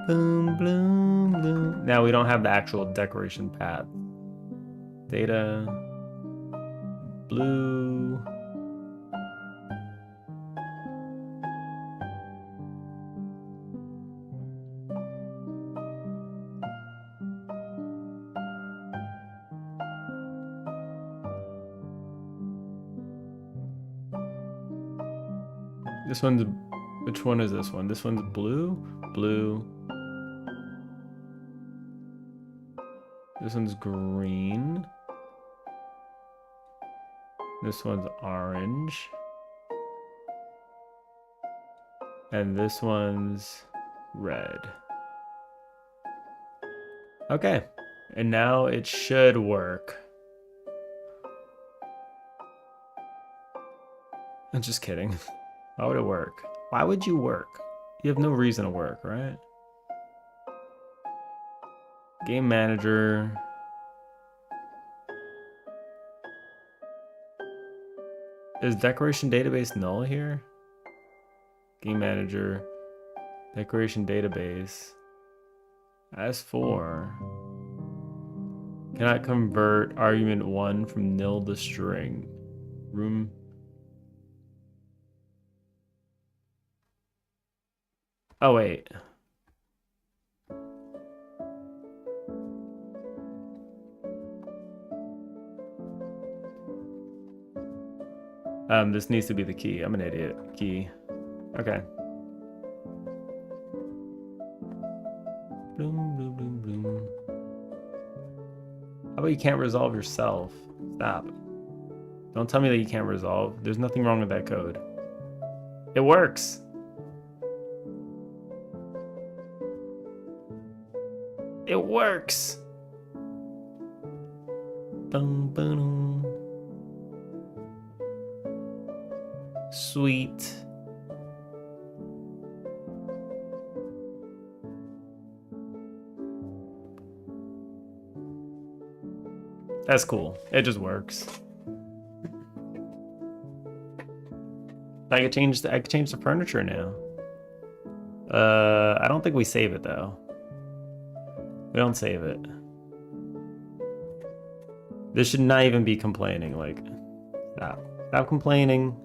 Boom, bloom, bloom. Now we don't have the actual decoration path. Data. Blue. This one's, which one is this one? This one's blue, blue. This one's green. This one's orange. And this one's red. Okay, and now it should work. I'm just kidding. Why would it work? Why would you work? You have no reason to work, right? Game manager. Is decoration database null here? Game manager. Decoration database. S4. Cannot convert argument 1 from nil to string. Room. Oh, wait. This needs to be the key. I'm an idiot. Key. Okay. Bloom, bloom, bloom, bloom. How about you can't resolve yourself? Stop. Don't tell me that you can't resolve. There's nothing wrong with that code. It works. It works. Boom, boom. Sweet. That's cool. It just works. I could change the furniture now. I don't think we save it though. We don't save it. This should not even be complaining. Like, stop complaining.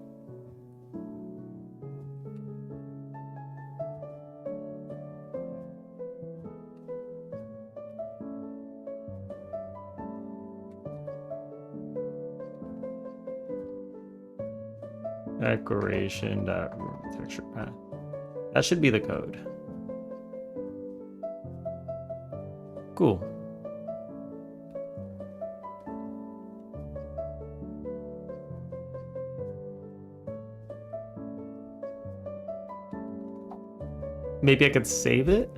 Decoration texture path. That should be the code. Cool. Maybe I could save it?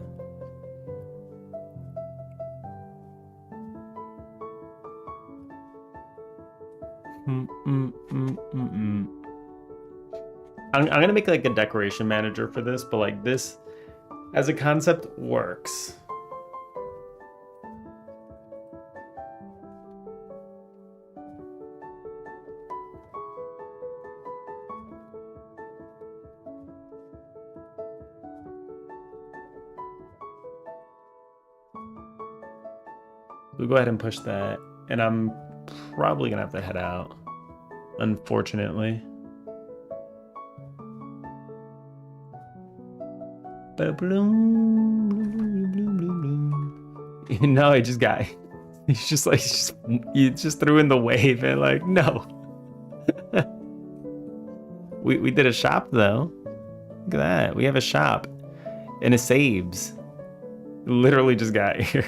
I'm gonna make like a decoration manager for this, but like this as a concept works. We'll go ahead and push that. And I'm probably gonna have to head out, unfortunately. No, I just got. He's just like, he just threw in the wave and like, no. we did a shop though. Look at that. We have a shop and it saves. Literally just got here.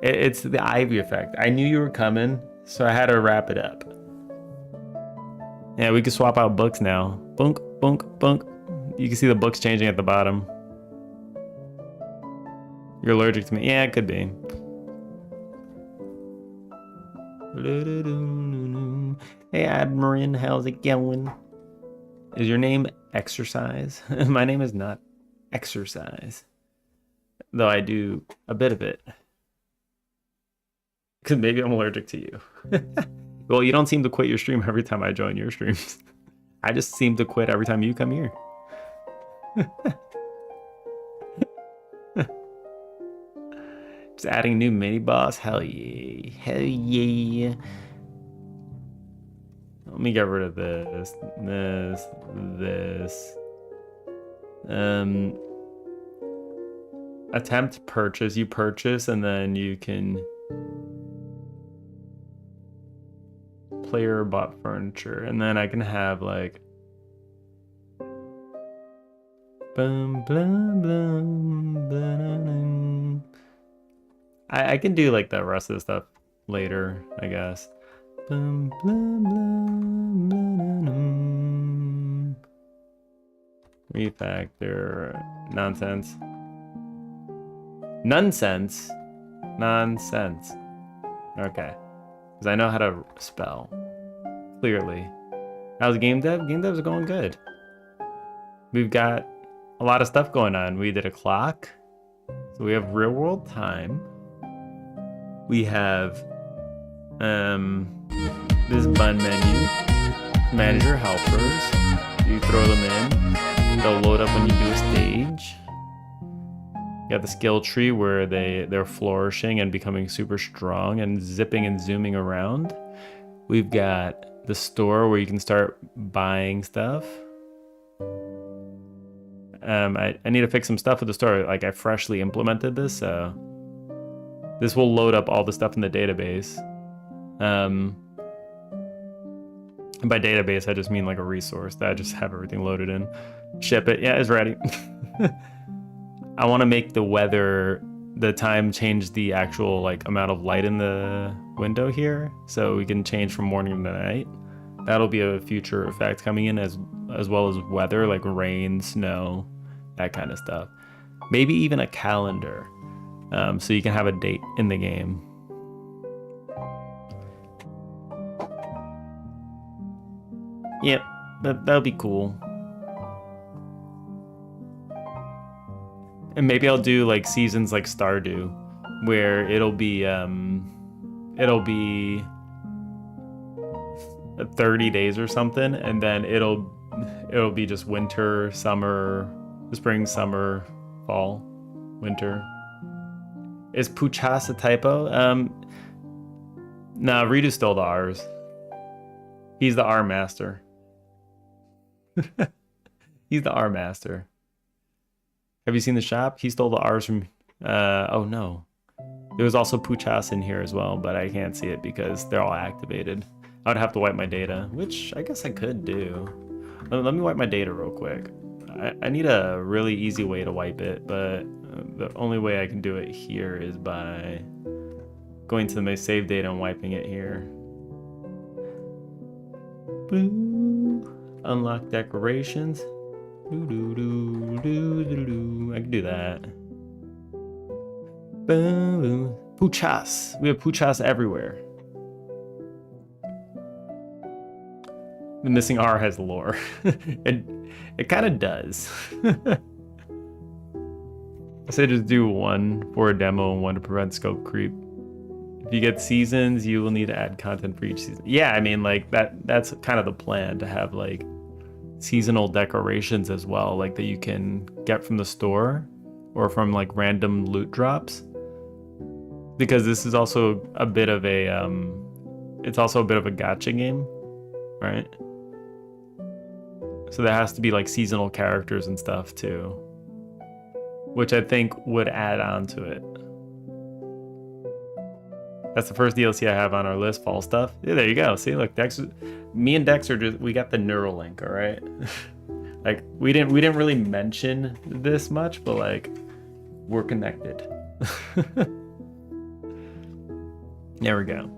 It's the Ivy effect. I knew you were coming, so I had to wrap it up. Yeah, we can swap out books now. Bunk, bunk, bunk. You can see the books changing at the bottom. You're allergic to me. Yeah, it could be. Hey, Admirin, how's it going? Is your name Exercise? My name is not Exercise. Though I do a bit of it. Because maybe I'm allergic to you. Well, you don't seem to quit your stream every time I join your streams. I just seem to quit every time you come here. Just adding new mini boss. Hell yeah. Hell yeah. Let me get rid of this. This. Attempt purchase. You purchase and then you can player bought furniture, and then I can have like bum, bum, bum, bum. I can do like the rest of the stuff later, I guess. Bum, bum, bum, bum, refactor. Nonsense. Nonsense. Nonsense. Okay. Because I know how to spell. Clearly. How's game dev? Game devs are going good. We've got a lot of stuff going on. We did a clock. So we have real world time. We have this bun menu. Manage your helpers. You throw them in. They'll load up when you do a stage. You got the skill tree where they're flourishing and becoming super strong and zipping and zooming around. We've got the store where you can start buying stuff. I need to fix some stuff with the store. Like I freshly implemented this, so this will load up all the stuff in the database. And by database, I just mean like a resource that I just have everything loaded in. Ship it. Yeah, it's ready. I want to make the weather, the time change the actual like amount of light in the window here, so we can change from morning to night. That'll be a future effect coming in as well as weather, like rain, snow, that kind of stuff. Maybe even a calendar, so you can have a date in the game. Yep, that'll be cool. And maybe I'll do like seasons like Stardew, where it'll be 30 days or something, and then it'll be just winter, summer, spring, summer, fall, winter. Is Puchas a typo? Nah, Ritu stole the R's. He's the R master. He's the R master. Have you seen the shop? He stole the R's from... oh no. There was also Puchas in here as well, but I can't see it because they're all activated. I would have to wipe my data, which I guess I could do. Let me wipe my data real quick. I need a really easy way to wipe it, but the only way I can do it here is by going to my save data and wiping it here. Unlock decorations. I can do that. Puchas. We have Puchas everywhere. The missing R has lore. It kind of does. I say just do one for a demo and one to prevent scope creep. If you get seasons, you will need to add content for each season. Yeah, I mean, like that's kind of the plan, to have like seasonal decorations as well, like that you can get from the store or from like random loot drops. because this is also a bit of a it's also a bit of a gacha game, right? So there has to be like seasonal characters and stuff too, which I think would add on to it. That's the first DLC I have on our list, fall stuff. Yeah, there you go. See, look, me and Dex are just, we got the Neuralink, all right? Like we didn't really mention this much, but like we're connected. There we go.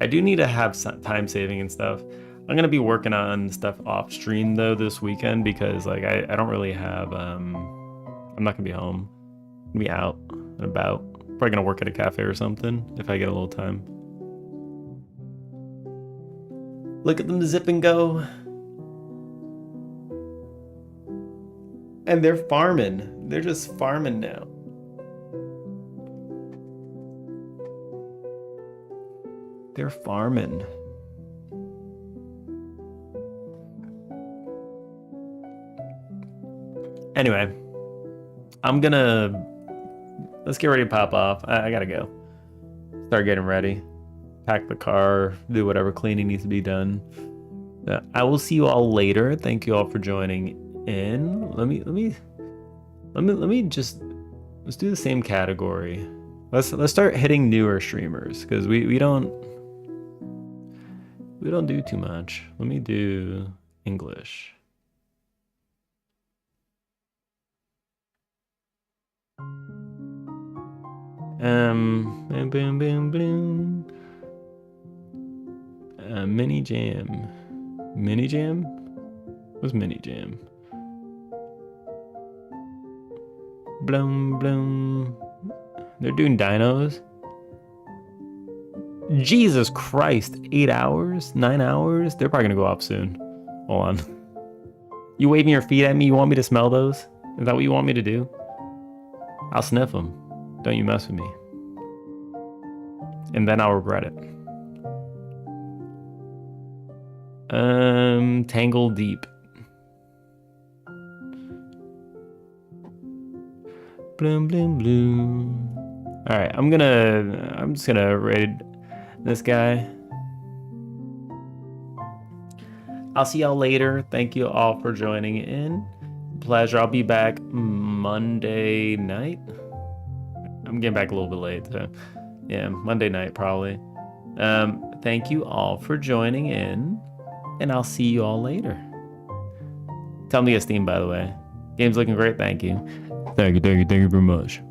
I do need to have some time saving and stuff. I'm gonna be working on stuff off stream though this weekend because like I don't really have I'm not gonna be home. I'm gonna be out and about. Probably gonna work at a cafe or something if I get a little time. Look at them zip and go. And they're farming. They're just farming now. They're farming. Anyway, let's get ready to pop off. I gotta go. Start getting ready. Pack the car, do whatever cleaning needs to be done. I will see you all later. Thank you all for joining in. Let's do the same category. Let's start hitting newer streamers because we don't do too much. Let me do English. Boom, boom, boom, boom. Mini jam. Mini jam? What's mini jam? Bloom, bloom. They're doing dinos. Jesus Christ, 8 hours? 9 hours? They're probably gonna go up soon. Hold on. You waving your feet at me? You want me to smell those? Is that what you want me to do? I'll sniff them. Don't you mess with me. And then I'll regret it. Tangle Deep. Bloom, bloom, bloom. All right, I'm just gonna raid this guy. I'll see y'all later. Thank you all for joining in. Pleasure. I'll be back Monday night. I'm getting back a little bit late, so yeah, Monday night probably. Thank you all for joining in, and I'll see you all later. Tell me to get Steam, by the way. Game's looking great. Thank you. Thank you very much.